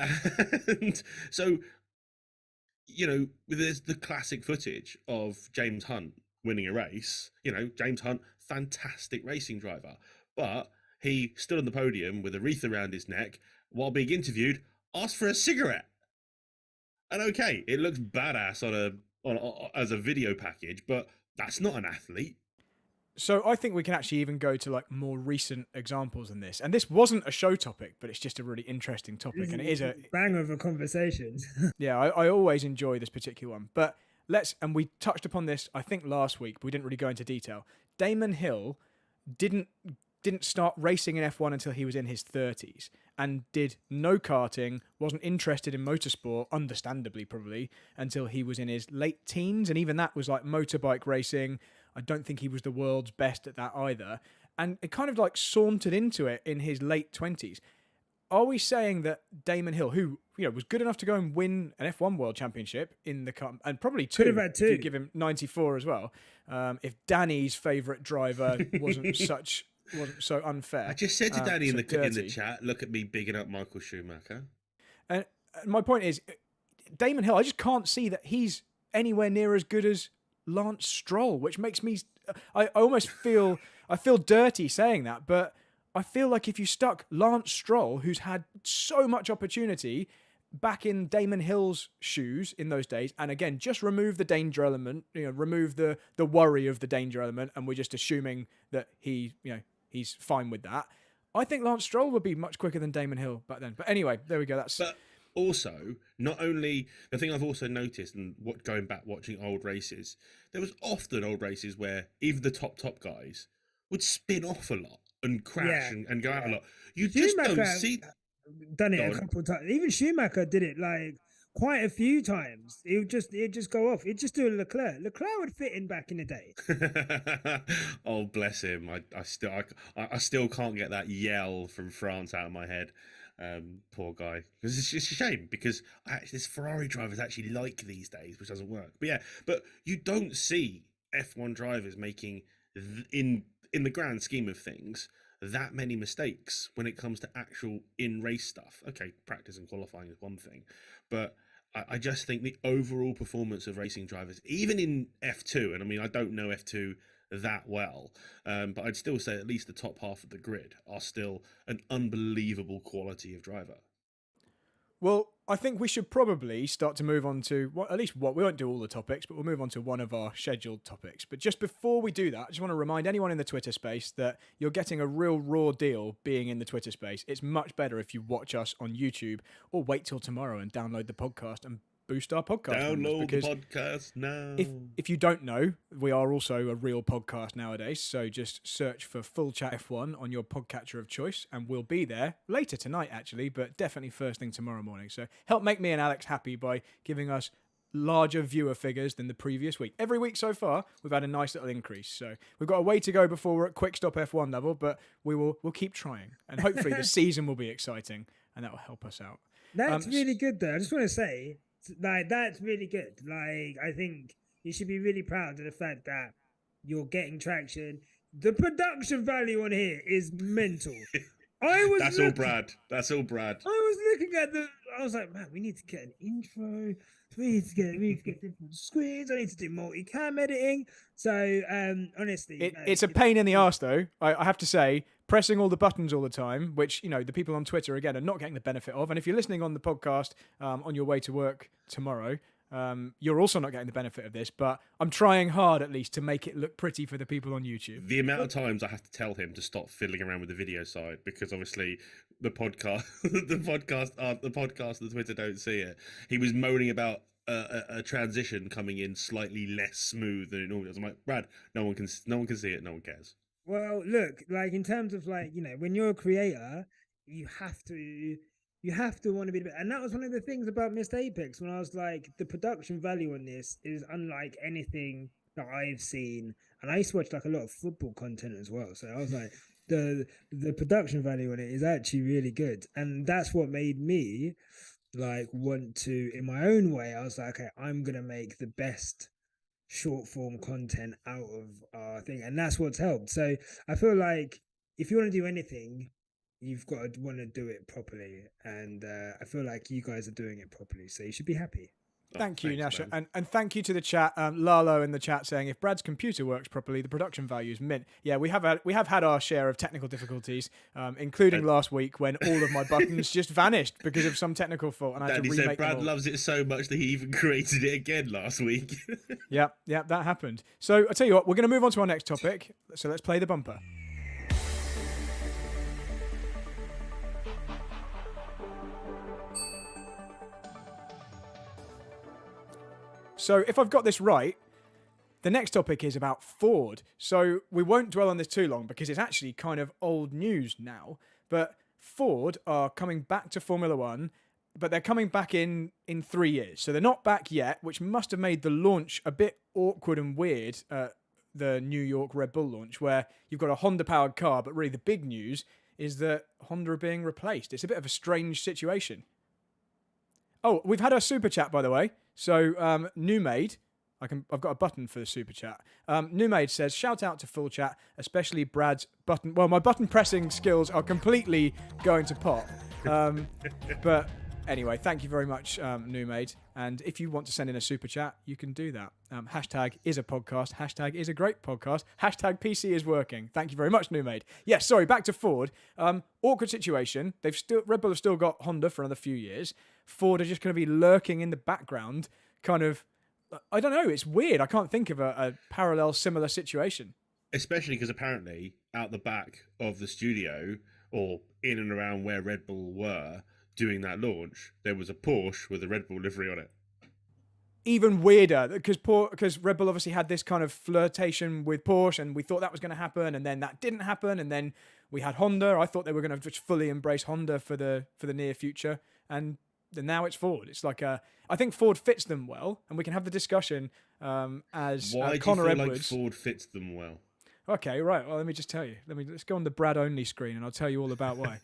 And so, you know, there's the classic footage of James Hunt winning a race. You know, James Hunt, fantastic racing driver, but he stood on the podium with a wreath around his neck while being interviewed, asked for a cigarette. And okay, it looks badass on as a video package, but that's not an athlete. So I think we can actually even go to like more recent examples than this. And this wasn't a show topic, but it's just a really interesting topic. And it is a bang of a conversation. Yeah, I always enjoy this particular one. But and we touched upon this, I think, last week, but we didn't really go into detail. Damon Hill didn't didn't start racing in F1 until he was in his 30s and did no karting, wasn't interested in motorsport, understandably probably, until he was in his late teens. And even that was like motorbike racing. I don't think he was the world's best at that either. And it kind of like sauntered into it in his late 20s. Are we saying that Damon Hill, who was good enough to go and win an F1 World Championship in the cup, and probably two, Could have had two. if you give him 94 as well, if Danny's favourite driver wasn't so unfair? I just said to Danny in the dirty. chat, look at me bigging up Michael Schumacher. And my point is, Damon Hill, I just can't see that he's anywhere near as good as Lance Stroll, which makes me, I almost feel, I feel dirty saying that, but I feel like if you stuck Lance Stroll, who's had so much opportunity, back in Damon Hill's shoes in those days, and again, just remove the danger element, remove the worry of the danger element, and we're just assuming that he's fine with that. I think Lance Stroll would be much quicker than Damon Hill back then. But anyway, there we go. But also, not only the thing I've also noticed, and going back watching old races, there was often old races where even the top guys would spin off a lot and crash and go out a lot. You just don't see. Done it a couple of times. Even Schumacher did it like quite a few times. He'd just go off. He'd just do a Leclerc. Leclerc would fit in back in the day. Oh, bless him. I still can't get that yell from France out of my head. Poor guy. Because it's just a shame, because this Ferrari drivers actually like these days, which doesn't work. But you don't see F1 drivers making in the grand scheme of things that many mistakes when it comes to actual in-race stuff. Okay, practice and qualifying is one thing, but I just think the overall performance of racing drivers, even in F2, and I mean, I don't know F2 that well, but I'd still say at least the top half of the grid are still an unbelievable quality of driver. Well, I think we should probably start to move on to, we won't do all the topics, but we'll move on to one of our scheduled topics. But just before we do that, I just want to remind anyone in the Twitter space that you're getting a real raw deal being in the Twitter space. It's much better if you watch us on YouTube or wait till tomorrow and download the podcast and boost our podcast numbers. Download the podcast now. If you don't know, we are also a real podcast nowadays, so just search for Full Chat F1 on your podcatcher of choice, and we'll be there later tonight, actually, but definitely first thing tomorrow morning. So help make me and Alex happy by giving us larger viewer figures than the previous week. Every week so far, we've had a nice little increase. So we've got a way to go before we're at quick stop F1 level, but we'll keep trying, and hopefully the season will be exciting, and that will help us out. That's really good, though. I just want to say, like, that's really good. Like, I think you should be really proud of the fact that you're getting traction. The production value on here is mental. That's all Brad. I was looking at I was like, man, we need to get an intro. We need to get different screens. I need to do multi-cam editing. So, honestly, it's a pain in the arse, though. I have to say, pressing all the buttons all the time, which, the people on Twitter, again, are not getting the benefit of. And if you're listening on the podcast on your way to work tomorrow, you're also not getting the benefit of this. But I'm trying hard, at least, to make it look pretty for the people on YouTube. The amount of times I have to tell him to stop fiddling around with the video side, because obviously the podcast, the podcast, the Twitter don't see it. He was moaning about a transition coming in slightly less smooth than it normally does. I'm like, Brad, no one can see it. No one cares. Well, look, like, in terms of, like, when you're a creator, you have to want to be the best. And that was one of the things about Missed Apex, when I was like, the production value on this is unlike anything that I've seen. And I used to watch like a lot of football content as well. So I was like, the production value on it is actually really good. And that's what made me like want to, in my own way, I was like, okay, I'm going to make the best short form content out of our thing, and that's what's helped. So I feel like if you want to do anything, you've got to want to do it properly, and I feel like you guys are doing it properly, so you should be happy. Thank you, Nyasha, and thank you to the chat. Lalo in the chat saying, if Brad's computer works properly, the production value is mint. Yeah, we have had our share of technical difficulties, including last week when all of my buttons just vanished because of some technical fault, and I had to remake them all. Brad loves it so much that he even created it again last week. Yep, that happened. So I tell you what, we're going to move on to our next topic. So let's play the bumper. So if I've got this right, The next topic is about Ford. So we won't dwell on this too long because it's actually kind of old news now. But Ford are coming back to Formula One, but they're coming back in 3 years. So they're not back yet, which must have made the launch a bit awkward and weird, the New York Red Bull launch, where you've got a Honda-powered car, but really the big news is that Honda are being replaced. It's a bit of a strange situation. Oh, we've had our super chat, by the way. So, New Maid, I've got a button for the super chat. New Maid says, shout out to Full Chat, especially Brad's button. Well, my button pressing skills are completely going to pot. But anyway, thank you very much, New Maid. And if you want to send in a super chat, you can do that. Hashtag is a podcast. Hashtag is a great podcast. Hashtag PC is working. Thank you very much, New Maid. Yes, sorry, back to Ford. Awkward situation. Red Bull have still got Honda for another few years. Ford are just going to be lurking in the background, kind of. I don't know. It's weird. I can't think of a parallel, similar situation. Especially because apparently out the back of the studio, or in and around where Red Bull were doing that launch, there was a Porsche with a Red Bull livery on it. Even weirder, because Red Bull obviously had this kind of flirtation with Porsche, and we thought that was going to happen, and then that didn't happen, and then we had Honda. I thought they were going to just fully embrace Honda for the near future, and now it's Ford. It's like I think Ford fits them well, and we can have the discussion as Why Connor do you feel Edwards. like Ford fits them well? Okay, right. Well, let me just tell you. Let's go on the Brad only screen, and I'll tell you all about why.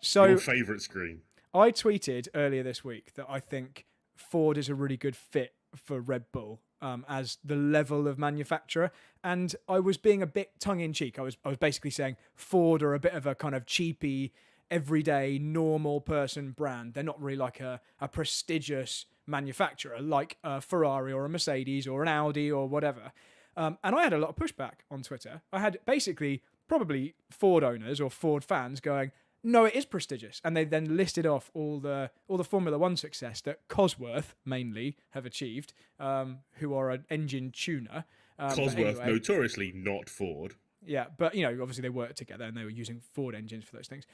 So your favourite screen. I tweeted earlier this week that I think Ford is a really good fit for Red Bull as the level of manufacturer, and I was being a bit tongue-in-cheek. I was basically saying Ford are a bit of a kind of cheapy, everyday, normal person brand. They're not really like a prestigious manufacturer like a Ferrari or a Mercedes or an Audi or whatever. And I had a lot of pushback on Twitter. I had basically probably Ford owners or Ford fans going, no, it is prestigious. And they then listed off all the Formula One success that Cosworth mainly have achieved, who are an engine tuner. Cosworth, anyway, notoriously not Ford. Yeah, but, obviously they worked together and they were using Ford engines for those things.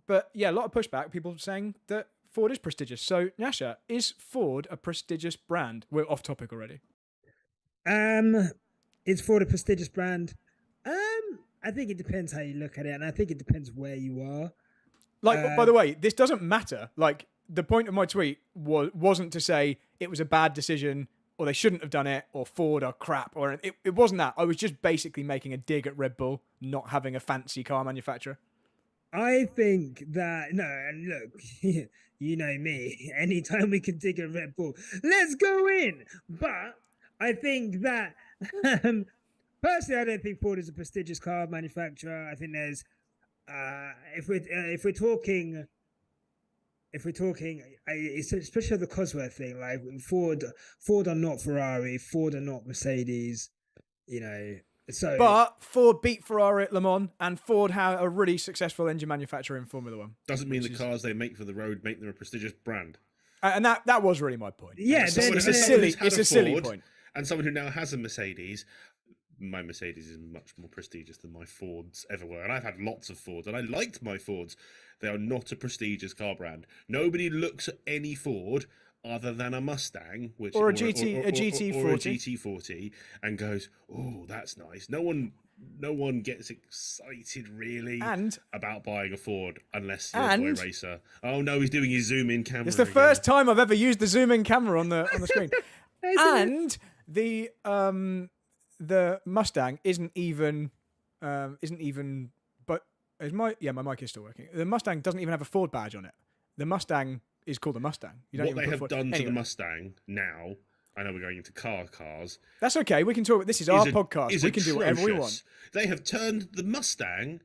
But, yeah, a lot of pushback, people saying that Ford is prestigious. So, Nyasha, is Ford a prestigious brand? We're off topic already. Is Ford a prestigious brand? I think it depends how you look at it, and I think it depends where you are. By the way, this doesn't matter. Like, the point of my tweet wasn't to say it was a bad decision or they shouldn't have done it or Ford are crap, or it wasn't that. I was just basically making a dig at Red Bull not having a fancy car manufacturer. I think that, no, and look, you know me, anytime we can dig at Red Bull, let's go in. But I think that, personally, I don't think Ford is a prestigious car manufacturer. I think there's, if we're talking, especially the Cosworth thing, like Ford are not Ferrari, Ford are not Mercedes, So, but Ford beat Ferrari at Le Mans, and Ford had a really successful engine manufacturer in Formula One. Doesn't mean the cars they make for the road make them a prestigious brand. And that was really my point. Yeah, it's a silly point. And someone who now has a Mercedes. My Mercedes is much more prestigious than my Fords ever were. And I've had lots of Fords, and I liked my Fords. They are not a prestigious car brand. Nobody looks at any Ford other than a Mustang, or a GT40, and goes, "Oh, that's nice." No one gets excited really about buying a Ford unless you're a toy racer. Oh no, he's doing his zoom in camera. It's the first time I've ever used the zoom in camera on the screen. And the Mustang isn't even but my mic is still working. The Mustang doesn't even have a Ford badge on it. The Mustang is called the Mustang. What they have done to the Mustang now, I know we're going into cars. That's okay. We can talk. This is our podcast. We can do whatever we want. They have turned the Mustang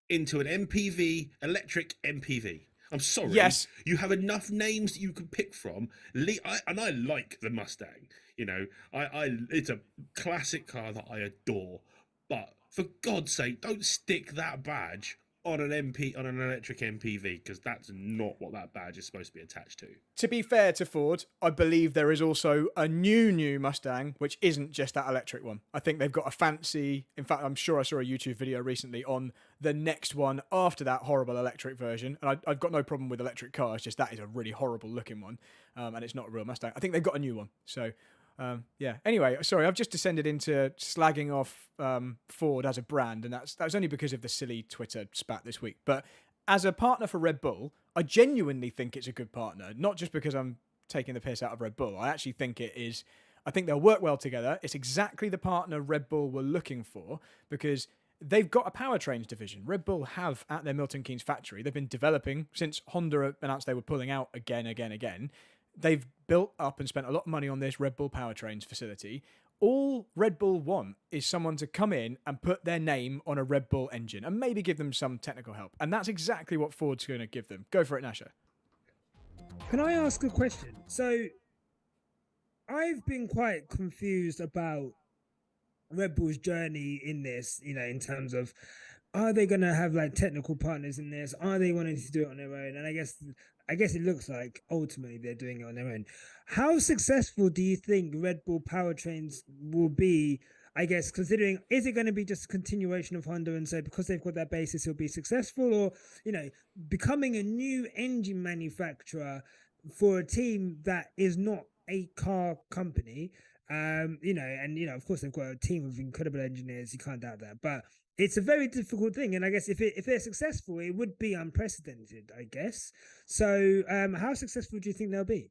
into an MPV, electric MPV. I'm sorry. Yes. You have enough names that you can pick from. And I like the Mustang. It's a classic car that I adore. But for God's sake, don't stick that badge on an electric MPV, because that's not what that badge is supposed to be attached to. To be fair to Ford, I believe there is also a new Mustang, which isn't just that electric one. I think they've got a fancy... In fact, I'm sure I saw a YouTube video recently on the next one after that horrible electric version. And I've got no problem with electric cars, just that is a really horrible looking one. And it's not a real Mustang. I think they've got a new one. So Yeah. Anyway, sorry, I've just descended into slagging off Ford as a brand, and that was only because of the silly Twitter spat this week. But as a partner for Red Bull, I genuinely think it's a good partner, not just because I'm taking the piss out of Red Bull. I actually think it is. I think they'll work well together. It's exactly the partner Red Bull were looking for because they've got a powertrains division. Red Bull have at their Milton Keynes factory. They've been developing since Honda announced they were pulling out again. They've built up and spent a lot of money on this Red Bull powertrains facility. All Red Bull want is someone to come in and put their name on a Red Bull engine and maybe give them some technical help. And that's exactly what Ford's going to give them. Go for it, Nyasha. Can I ask a question? So I've been quite confused about Red Bull's journey in this, in terms of, are they going to have like technical partners in this? Are they wanting to do it on their own? And I guess it looks like ultimately they're doing it on their own. How successful do you think Red Bull powertrains will be? I guess considering, is it going to be just a continuation of Honda, and so because they've got that basis, it'll be successful, or becoming a new engine manufacturer for a team that is not a car company? Of course they've got a team of incredible engineers. You can't doubt that, but it's a very difficult thing. And I guess if they're successful, it would be unprecedented, I guess. So how successful do you think they'll be?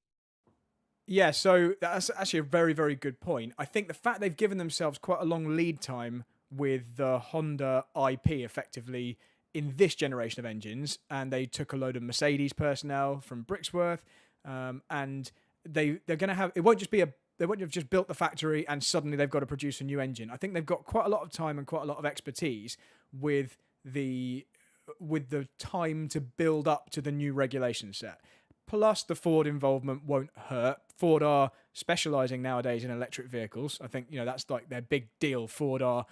Yeah, so that's actually a very, very good point. I think the fact they've given themselves quite a long lead time with the Honda IP effectively in this generation of engines, and they took a load of Mercedes personnel from Brixworth, and they're going to have, they won't have just built the factory and suddenly they've got to produce a new engine. I think they've got quite a lot of time and quite a lot of expertise with the time to build up to the new regulation set. Plus, the Ford involvement won't hurt. Ford are specialising nowadays in electric vehicles. I think that's like their big deal. Ford are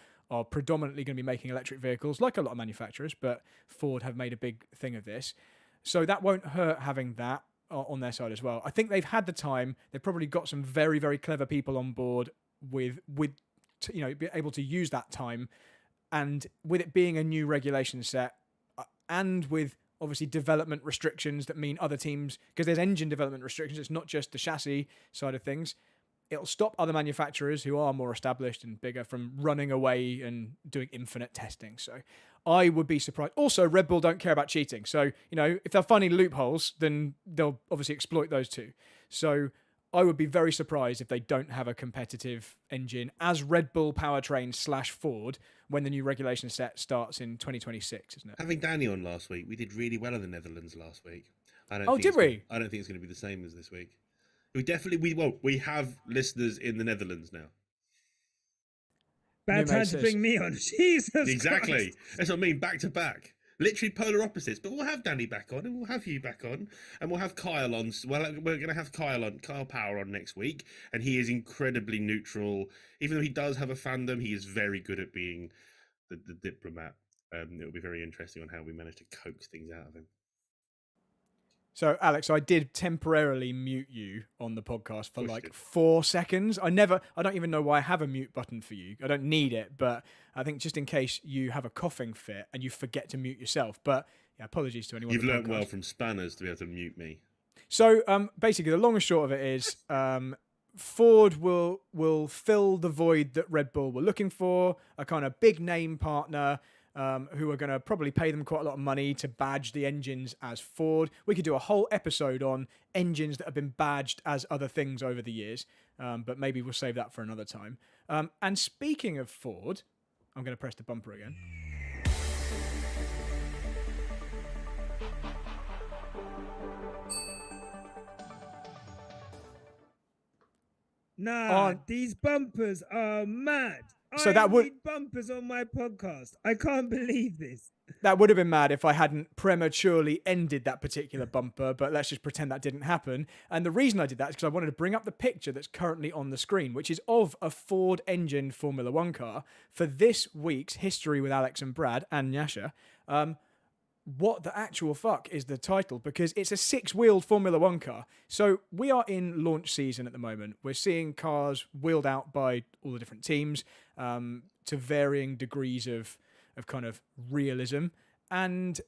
predominantly going to be making electric vehicles, like a lot of manufacturers, but Ford have made a big thing of this. So that won't hurt having that on their side as well. I think they've had the time. They've probably got some very, very clever people on board with be able to use that time, and with it being a new regulation set, and with obviously development restrictions that mean other teams, because there's engine development restrictions, it's not just the chassis side of things. It'll stop other manufacturers who are more established and bigger from running away and doing infinite testing. So I would be surprised. Also, Red Bull don't care about cheating. So, if they're finding loopholes, then they'll obviously exploit those too. So I would be very surprised if they don't have a competitive engine as Red Bull powertrain / Ford when the new regulation set starts in 2026, isn't it? Having Danny on last week, we did really well in the Netherlands last week. Did we? I don't think it's going to be the same as this week. We have listeners in the Netherlands now. Bad time to bring me on. Jesus Exactly. Christ. That's what I mean, back to back. Literally polar opposites, but we'll have Danny back on, and we'll have you back on, and we'll have Kyle on. Well, we're going to have Kyle Power on next week, and he is incredibly neutral. Even though he does have a fandom, he is very good at being the diplomat. It'll be very interesting on how we manage to coax things out of him. So, Alex, I did temporarily mute you on the podcast for 4 seconds. I don't even know why I have a mute button for you. I don't need it, but I think just in case you have a coughing fit and you forget to mute yourself. But yeah, apologies to anyone. You've learnt well from Spanners to be able to mute me. So, basically, the long and short of it is Ford will fill the void that Red Bull were looking for, a kind of big name partner, who are going to probably pay them quite a lot of money to badge the engines as Ford. We could do a whole episode on engines that have been badged as other things over the years, but maybe we'll save that for another time. And speaking of Ford, I'm going to press the bumper again. These bumpers are mad. So I need bumpers on my podcast. I can't believe this. That would have been mad if I hadn't prematurely ended that particular bumper, but let's just pretend that didn't happen. And the reason I did that is because I wanted to bring up the picture that's currently on the screen, which is of a Ford-engined Formula One car for this week's History with Alex and Brad and Nyasha. What the actual fuck is the title? Because it's a 6-wheeled Formula One car. So we are in launch season at the moment. We're seeing cars wheeled out by all the different teams to varying degrees of kind of realism. And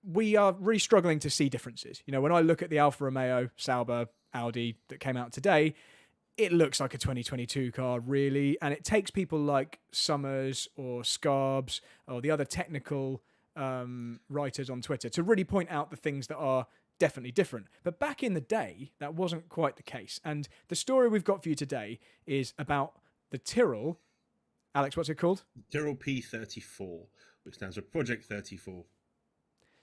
we are really struggling to see differences. When I look at the Alfa Romeo, Sauber, Audi that came out today, it looks like a 2022 car, really, and it takes people like Summers or Scarbs or the other technical writers on Twitter to really point out the things that are definitely different. But back in the day, that wasn't quite the case. And the story we've got for you today is about the Tyrrell. Alex, what's it called? Tyrrell P34, which stands for Project 34.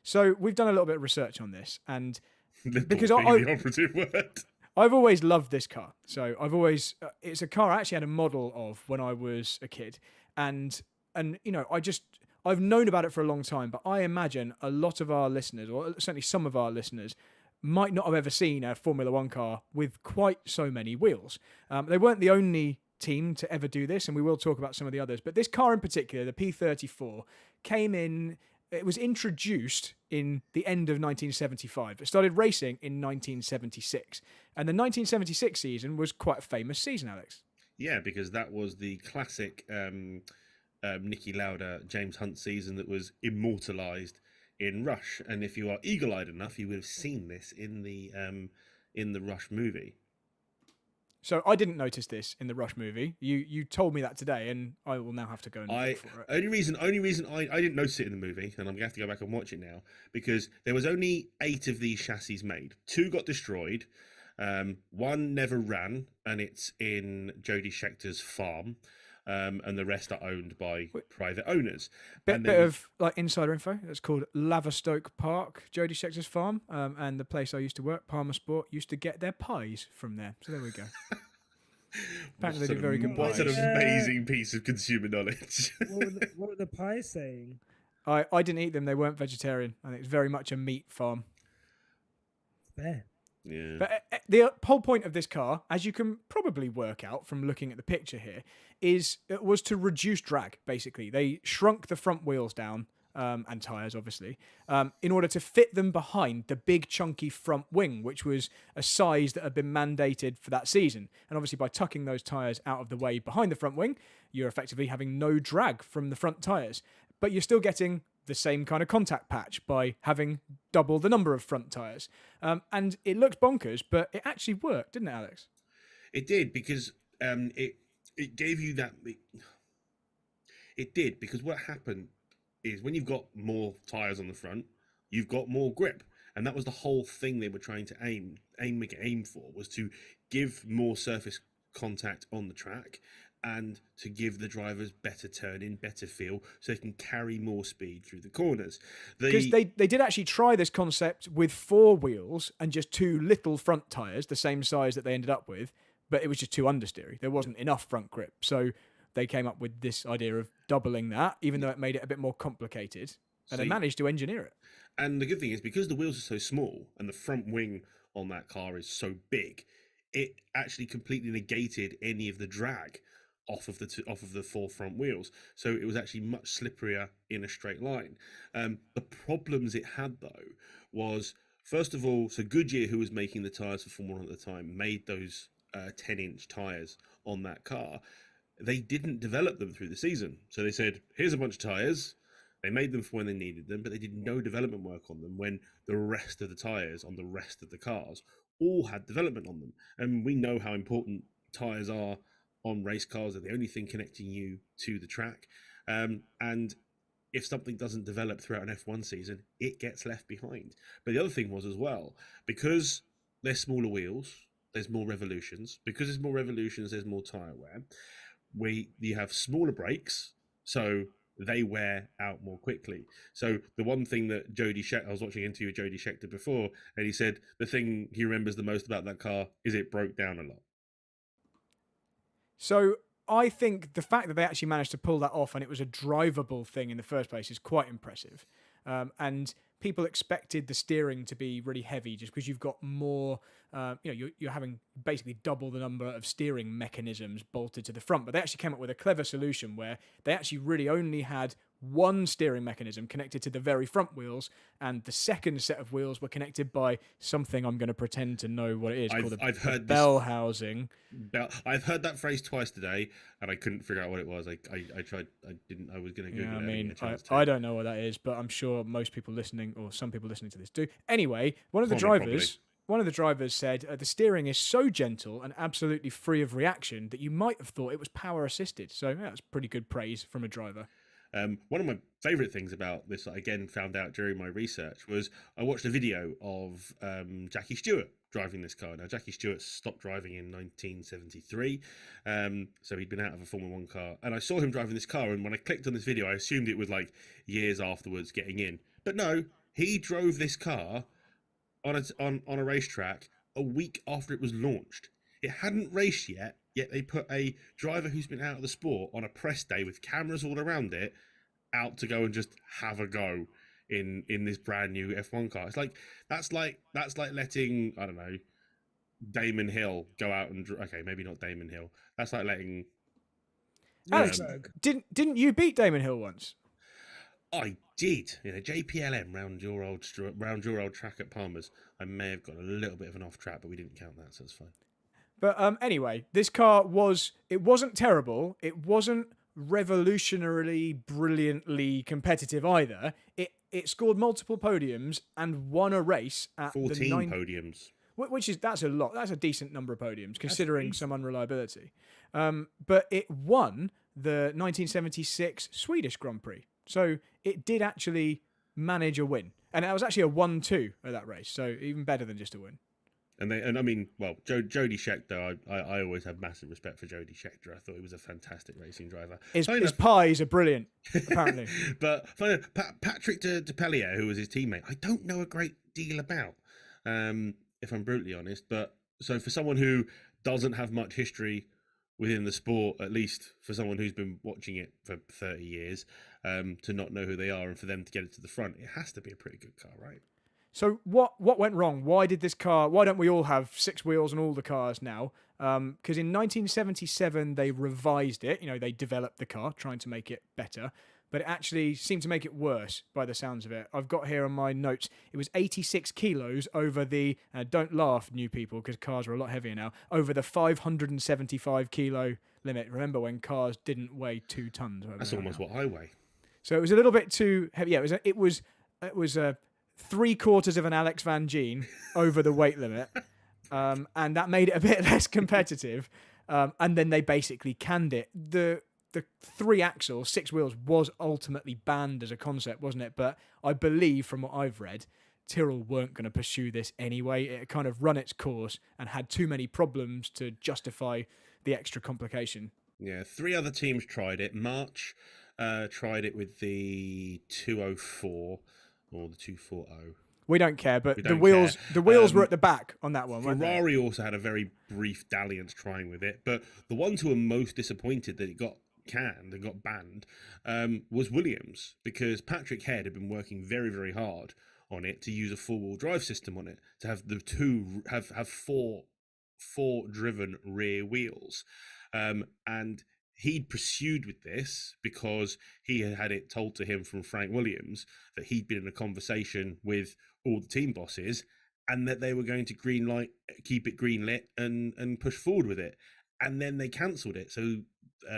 So we've done a little bit of research on this, and because the operative word. I've always loved this car. So I've always it's a car I actually had a model of when I was a kid, and I've known about it for a long time. But I imagine a lot of our listeners, or certainly some of our listeners, might not have ever seen a Formula One car with quite so many wheels. They weren't the only team to ever do this, and we will talk about some of the others. But this car in particular, the P34, came in. It was introduced in the end of 1975. It started racing in 1976. And the 1976 season was quite a famous season, Alex. Yeah, because that was the classic Niki Lauda, James Hunt season that was immortalised in Rush. And if you are eagle-eyed enough, you would have seen this in the Rush movie. So I didn't notice this in the Rush movie. You told me that today, and I will now have to go and look for it. Only reason I didn't notice it in the movie, and I'm gonna have to go back and watch it now, because there was only 8 of these chassis made. 2 got destroyed, 1 never ran, and it's in Jody Scheckter's farm, and the rest are owned by private owners. Bit of like insider info. It's called Laverstoke Park, Jody Scheckter's farm, and the place I used to work, Palmer Sport, used to get their pies from there. So there we go. Apparently they do very good pies. What an amazing piece of consumer knowledge. What were the pies saying? I didn't eat them. They weren't vegetarian. I think it's very much a meat farm. Fair. Yeah. But the whole point of this car, as you can probably work out from looking at the picture here, was to reduce drag, basically. They shrunk the front wheels down, and tyres, obviously, in order to fit them behind the big, chunky front wing, which was a size that had been mandated for that season. And obviously, by tucking those tyres out of the way behind the front wing, you're effectively having no drag from the front tyres. But you're still getting the same kind of contact patch by having double the number of front tyres. And it looks bonkers, but it actually worked, didn't it, Alex? It did, because it gave you that... It did, because what happened is when you've got more tyres on the front, you've got more grip. And that was the whole thing they were trying to aim for, was to give more surface contact on the track and to give the drivers better turning, better feel, so they can carry more speed through the corners. Because they did actually try this concept with 4 wheels and just 2 little front tyres, the same size that they ended up with, but it was just too understeery. There wasn't enough front grip. So they came up with this idea of doubling that, even though it made it a bit more complicated. And they managed to engineer it. And the good thing is, because the wheels are so small and the front wing on that car is so big, it actually completely negated any of the drag off of the 4 front wheels. So it was actually much slipperier in a straight line. The problems it had, though, was, first of all, so Goodyear, who was making the tyres for Formula 1 at the time, made those 10-inch tyres on that car. They didn't develop them through the season. So they said, here's a bunch of tyres. They made them for when they needed them, but they did no development work on them when the rest of the tyres on the rest of the cars all had development on them. And we know how important tyres are on race cars. They're the only thing connecting you to the track. And if something doesn't develop throughout an F1 season, it gets left behind. But the other thing was as well, because they're smaller wheels, there's more revolutions. Because there's more revolutions, there's more tyre wear. You have smaller brakes, so they wear out more quickly. So the one thing that I was watching an interview with Jody Scheckter before, and he said the thing he remembers the most about that car is it broke down a lot. So I think the fact that they actually managed to pull that off and it was a drivable thing in the first place is quite impressive. And people expected the steering to be really heavy just because you've got more, you're having basically double the number of steering mechanisms bolted to the front. But they actually came up with a clever solution where they actually really only had one steering mechanism connected to the very front wheels, and the second set of wheels were connected by something I'm going to pretend to know what it is, called a bell housing. I've heard that phrase twice today, and I couldn't figure out what it was. I tried. I was going to Google it. I don't know what that is, but I'm sure most people listening, or some people listening to this, do. Anyway, one of the drivers one of the drivers said the steering is so gentle and absolutely free of reaction that you might have thought it was power assisted. So yeah, that's pretty good praise from a driver. One of my favourite things about this, I again found out during my research, was I watched a video of Jackie Stewart driving this car. Now, Jackie Stewart stopped driving in 1973, so he'd been out of a Formula One car. And I saw him driving this car, and when I clicked on this video, I assumed it was like years afterwards getting in. But no, he drove this car on a racetrack a week after it was launched. It hadn't raced yet they put a driver who's been out of the sport on a press day with cameras all around it out to go and just have a go in this brand new F1 car. It's like that's like letting, I don't know, Damon Hill go out and okay, maybe not Damon Hill. That's like letting Alex, didn't you beat Damon Hill once? I did, JPLM round your old track at Palmer's. I may have got a little bit of an off track, but we didn't count that, so it's fine. But anyway, this car wasn't terrible. It wasn't revolutionarily, brilliantly competitive either. It scored multiple podiums and won a race at 14 podiums. That's a lot. That's a decent number of podiums considering some unreliability. But it won the 1976 Swedish Grand Prix. So it did actually manage a win. And it was actually a 1-2 at that race. So even better than just a win. And I mean, well, Jody Scheckter, I always have massive respect for Jody Scheckter. I thought he was a fantastic racing driver. His pies are brilliant, apparently. But Patrick de Pellier, who was his teammate, I don't know a great deal about, if I'm brutally honest. But so for someone who doesn't have much history within the sport, at least for someone who's been watching it for 30 years, to not know who they are and for them to get it to the front, it has to be a pretty good car, right? So what went wrong? Why don't we all have 6 wheels on all the cars now? Because in 1977, they revised it. They developed the car, trying to make it better. But it actually seemed to make it worse by the sounds of it. I've got here on my notes, it was 86 kilos over the, don't laugh, new people, because cars are a lot heavier now, over the 575 kilo limit. Remember when cars didn't weigh 2 tons? That's almost what I weigh. So it was a little bit too heavy. Yeah, it was 3/4 of an Alex Van Geen over the weight limit, and that made it a bit less competitive. And then they basically canned it. The 3-axle 6 wheels was ultimately banned as a concept, wasn't it? But I believe, from what I've read, Tyrrell weren't going to pursue this anyway. It kind of run its course and had too many problems to justify the extra complication. Yeah, 3 other teams tried it. March tried it with the 204. Or the 240. We don't care, but the wheels were at the back on that one. Ferrari also had a very brief dalliance trying with it, but the ones who were most disappointed that it got canned and got banned was Williams, because Patrick Head had been working very, very hard on it to use a 4-wheel drive system on it, to have the have four driven rear wheels, and he'd pursued with this because he had had it told to him from Frank Williams that he'd been in a conversation with all the team bosses and that they were going to keep it green lit and push forward with it. And then they cancelled it. So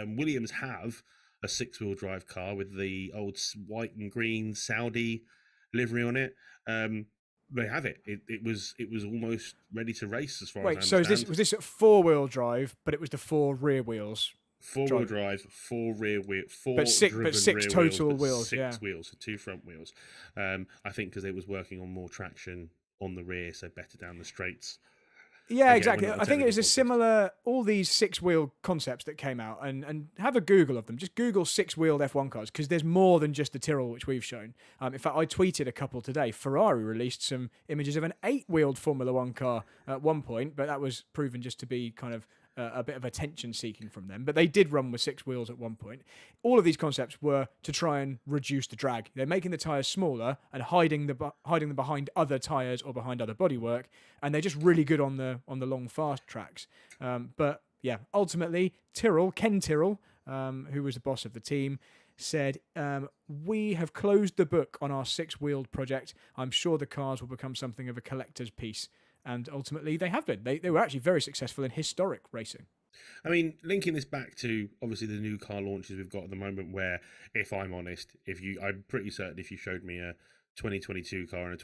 Williams have a 6-wheel drive car with the old white and green Saudi livery on it. They have it. It was almost ready to race as far as I understand. Wait, so was this a 4-wheel drive, but it was the 4 rear wheels? 4-wheel drive, 4 rear wheel, 4 but 6 total wheels, 6 wheels, so 2 front wheels. I think because it was working on more traction on the rear, so better down the straights. Yeah, again, exactly. I think it was a similar, all these 6-wheel concepts that came out, and have a Google of them. Just Google 6-wheeled F1 cars, because there's more than just the Tyrrell, which we've shown. In fact, I tweeted a couple today. Ferrari released some images of an 8-wheeled Formula One car at one point, but that was proven just to be kind of a bit of attention seeking from them. But they did run with 6 wheels at one point. All of these concepts were to try and reduce the drag. They're making the tyres smaller and hiding them behind other tyres or behind other bodywork, and they're just really good on the long fast tracks. But yeah, ultimately Ken Tyrrell, who was the boss of the team, said, we have closed the book on our 6-wheeled project. I'm sure the cars will become something of a collector's piece. And ultimately, they have been. They were actually very successful in historic racing. I mean, linking this back to, obviously, the new car launches we've got at the moment, where, if I'm honest, I'm pretty certain if you showed me a 2022 car and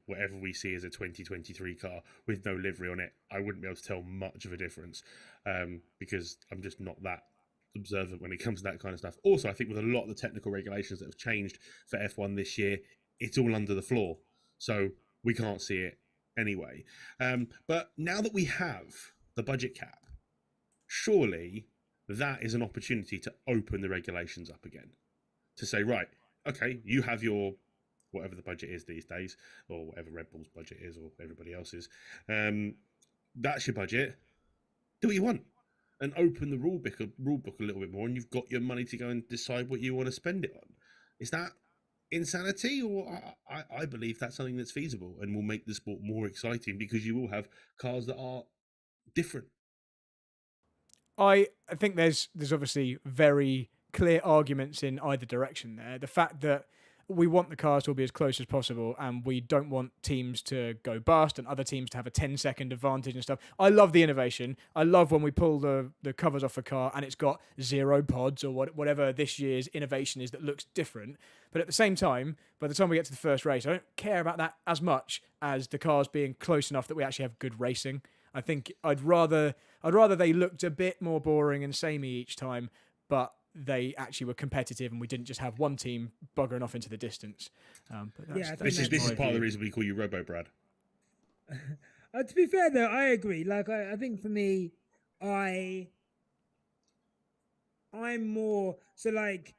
whatever we see as a 2023 car with no livery on it, I wouldn't be able to tell much of a difference, because I'm just not that observant when it comes to that kind of stuff. Also, I think with a lot of the technical regulations that have changed for F1 this year, it's all under the floor, so we can't see it anyway. But now that we have the budget cap, surely that is an opportunity to open the regulations up again, to say, right, okay, you have your whatever the budget is these days, or whatever Red Bull's budget is, or everybody else's. That's your budget. Do what you want, and open the rule book a little bit more, and you've got your money to go and decide what you want to spend it on. Is that insanity, or I believe that's something that's feasible and will make the sport more exciting, because you will have cars that are different. I think there's obviously very clear arguments in either direction there. The fact that we want the cars to all be as close as possible, and we don't want teams to go bust and other teams to have a 10-second advantage and stuff. I love the innovation. I love when we pull the covers off a car and it's got 0 pods or whatever this year's innovation is that looks different. But at the same time, by the time we get to the first race, I don't care about that as much as the cars being close enough that we actually have good racing. I think I'd rather they looked a bit more boring and samey each time, but they actually were competitive and we didn't just have one team buggering off into the distance. This is part of the reason we call you Robo Brad. To be fair though, I agree. Like I think for me, I'm more so like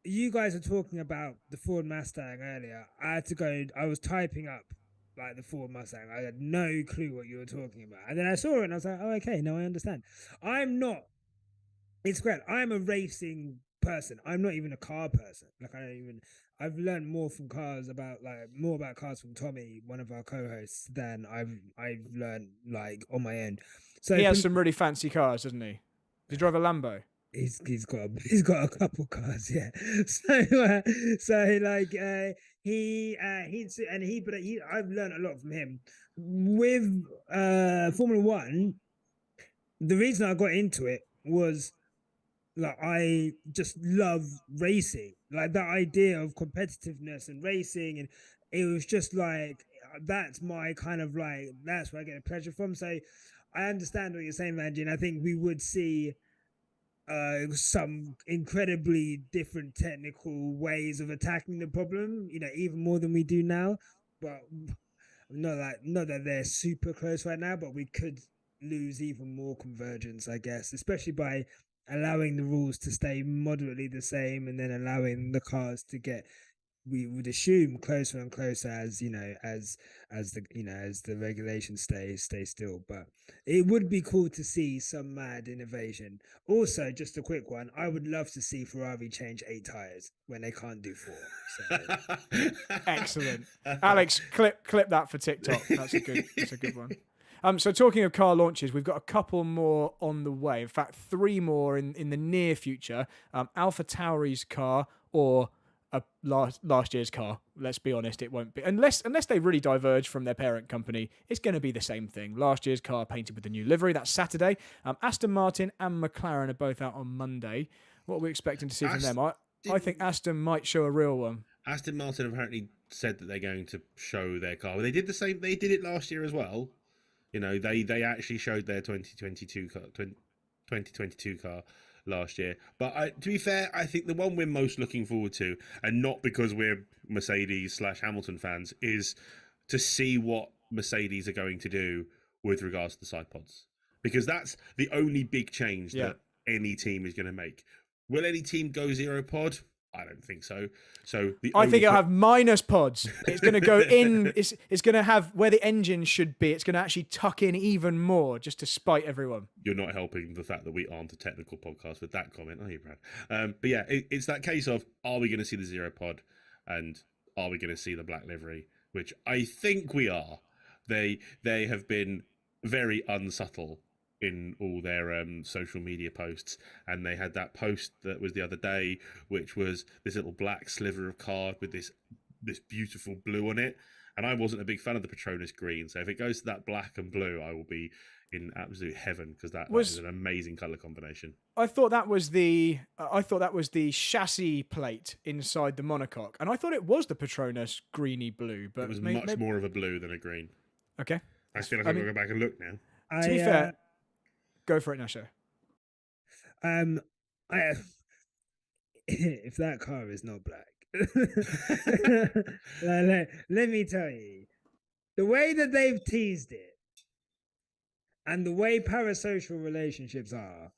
you guys are talking about the Ford Mustang earlier. I was typing up like the Ford Mustang. I had no clue what you were talking about. And then I saw it and I was like, oh, okay, now I understand. It's great. I'm a racing person. I'm not even a car person. I've learned more about cars from Tommy, one of our co-hosts, than I've learned like on my own. So he has some really fancy cars, doesn't he? Does he drive a Lambo? He's got a couple cars, yeah. I've learned a lot from him with Formula One. The reason I got into it was like I just love racing, like that idea of competitiveness and racing, and it was just like that's my kind of like that's where I get a pleasure from. So I understand what you're saying, Andy, and I think we would see some incredibly different technical ways of attacking the problem, even more than we do now. But not that they're super close right now, but we could lose even more convergence, I guess, especially by allowing the rules to stay moderately the same and then allowing the cars to get, we would assume, closer and closer as the regulations stay still. But it would be cool to see some mad innovation. Also, just a quick one, I would love to see Ferrari change 8 tires when they can't do 4. So. Excellent. Alex, clip that for TikTok. That's a good one. So talking of car launches, we've got a couple more on the way. In fact, 3 more in the near future. Alpha Tauri's car or last year's car. Let's be honest, it won't be. Unless they really diverge from their parent company, it's going to be the same thing. Last year's car painted with the new livery. That's Saturday. Aston Martin and McLaren are both out on Monday. What are we expecting to see from them? I think Aston might show a real one. Aston Martin have apparently said that they're going to show their car. They did the same. They did it last year as well. They actually showed their 2022 car last year. But to be fair, I think the one we're most looking forward to, and not because we're Mercedes/Hamilton fans, is to see what Mercedes are going to do with regards to the side pods. Because that's the only big change that any team is going to make. Will any team go 0 pod? I don't think so. I think it'll have minus pods. It's going to go in. It's going to have where the engine should be. It's going to actually tuck in even more just to spite everyone. You're not helping the fact that we aren't a technical podcast with that comment, are you, Brad? But yeah, it's that case of, are we going to see the 0 pod and are we going to see the black livery? Which I think we are. They have been very unsubtle in all their social media posts, and they had that post that was the other day, which was this little black sliver of card with this beautiful blue on it, and I wasn't a big fan of the Petronas green, so if it goes to that black and blue, I will be in absolute heaven because that Was- is an amazing color combination. I thought that was the chassis plate inside the monocoque, and I thought it was the Petronas greeny blue. But It was much more of a blue than a green. Okay. I feel like I've got to go back and look now. To be fair, go for it, Nyasha. I if that car is not black, let me tell you, the way that they've teased it, and the way parasocial relationships are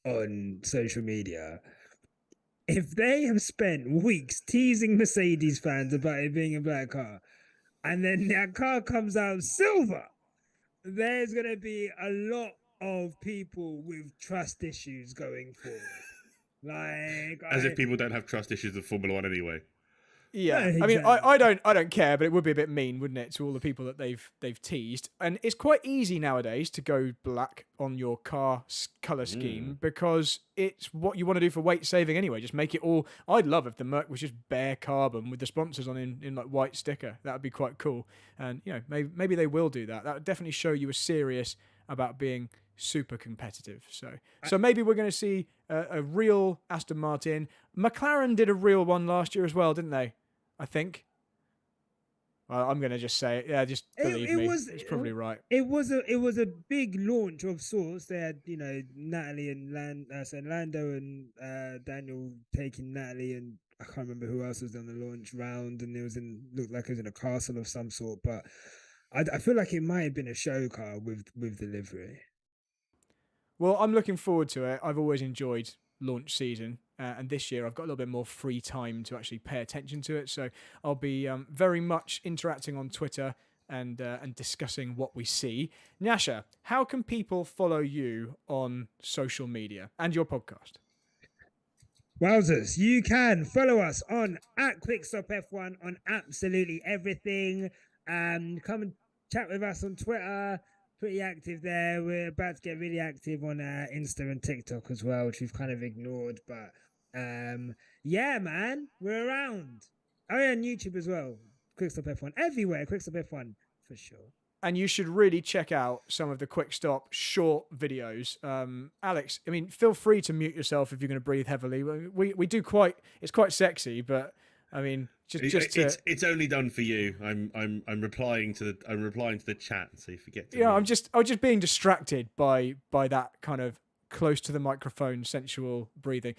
on social media, if they have spent weeks teasing Mercedes fans about it being a black car, and then that car comes out silver, there's going to be a lot of people with trust issues going forward. As if people don't have trust issues with Formula One anyway. Yeah, No, I mean, exactly. I don't care, but it would be a bit mean, wouldn't it, to all the people that they've teased? And it's quite easy nowadays to go black on your car color scheme because it's what you want to do for weight saving anyway. Just make it all. I'd love if the Merc was just bare carbon with the sponsors on in like white sticker. That would be quite cool. And you know, maybe they will do that. That would definitely show you were serious about being super competitive. So maybe we're going to see a real Aston Martin. McLaren did a real one last year as well, didn't they? I think. Well, I'm going to just say it. Yeah, just believe me. It's probably right. It was a big launch of sorts. They had, you know, Natalie and Lando and Daniel taking Natalie, and I can't remember who else was on the launch round, and looked like it was in a castle of some sort. But I feel like it might have been a show car with the livery. Well, I'm looking forward to it. I've always enjoyed launch season, and this year I've got a little bit more free time to actually pay attention to it. So I'll be very much interacting on Twitter and discussing what we see. Nyasha, how can people follow you on social media and your podcast? Wowzers, you can follow us on @QuickstopF1 on absolutely everything. Come and chat with us on Twitter. Pretty active there. We're about to get really active on Insta and TikTok as well, which we've kind of ignored. But yeah, man, we're around. Oh yeah, and YouTube as well. Quickstop F1 everywhere. Quickstop F1 for sure. And you should really check out some of the Quick Stop short videos. Alex, I mean, feel free to mute yourself if you're going to breathe heavily. We do it's quite sexy, but I mean, it's only done for you. I'm replying to the chat, so you forget to. Yeah, I was just being distracted by that kind of close to the microphone sensual breathing.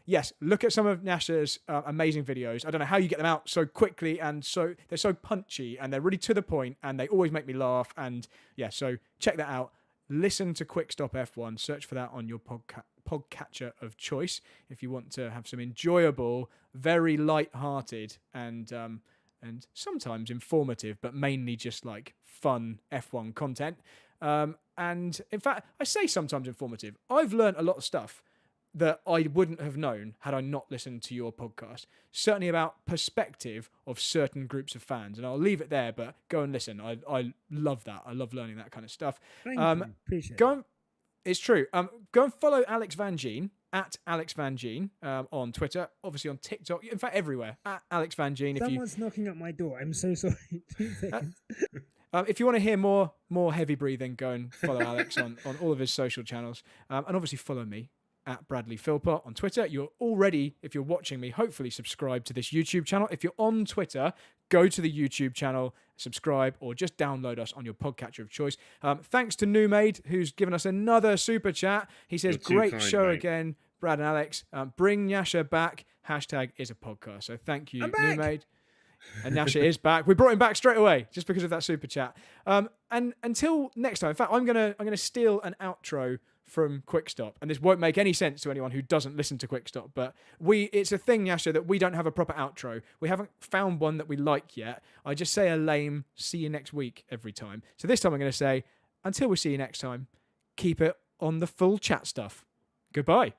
Yes, look at some of Nyasha's amazing videos. I don't know how you get them out so quickly, and they're so punchy and they're really to the point, and they always make me laugh. And yeah, so check that out. Listen to Quick Stop F1. Search for that on your podcatcher of choice if you want to have some enjoyable, very light-hearted and sometimes informative, but mainly just like fun F1 content. And in fact, I say sometimes informative. I've learned a lot of stuff that I wouldn't have known had I not listened to your podcast. Certainly about perspective of certain groups of fans. And I'll leave it there, but go and listen. I love that. I love learning that kind of stuff. Thank you. Appreciate it. It's true. Go and follow Alex Van Gene at Alex Van Gene on Twitter, obviously on TikTok, in fact everywhere at Alex Van Gene. Someone's knocking at my door. I'm so sorry. 2 seconds. If you want to hear more heavy breathing, go and follow Alex on all of his social channels, and obviously follow me at Bradley Philpot on Twitter. You're already, if you're watching me, hopefully subscribe to this YouTube channel. If you're on Twitter, go to the YouTube channel, subscribe, or just download us on your podcatcher of choice. Thanks to Newmaid, who's given us another super chat. He says, great show again, Brad and Alex. Bring Nyasha back. # is a podcast. So thank you, Newmaid. And Nyasha is back. We brought him back straight away just because of that super chat. And until next time, in fact, I'm gonna steal an outro from Quick Stop, and this won't make any sense to anyone who doesn't listen to Quick Stop, but it's a thing, Nyasha, that we don't have a proper outro. We haven't found one that we like yet. I just say a lame "see you next week" every time. So this time I'm going to say, until we see you next time, keep it on the full chat stuff. Goodbye.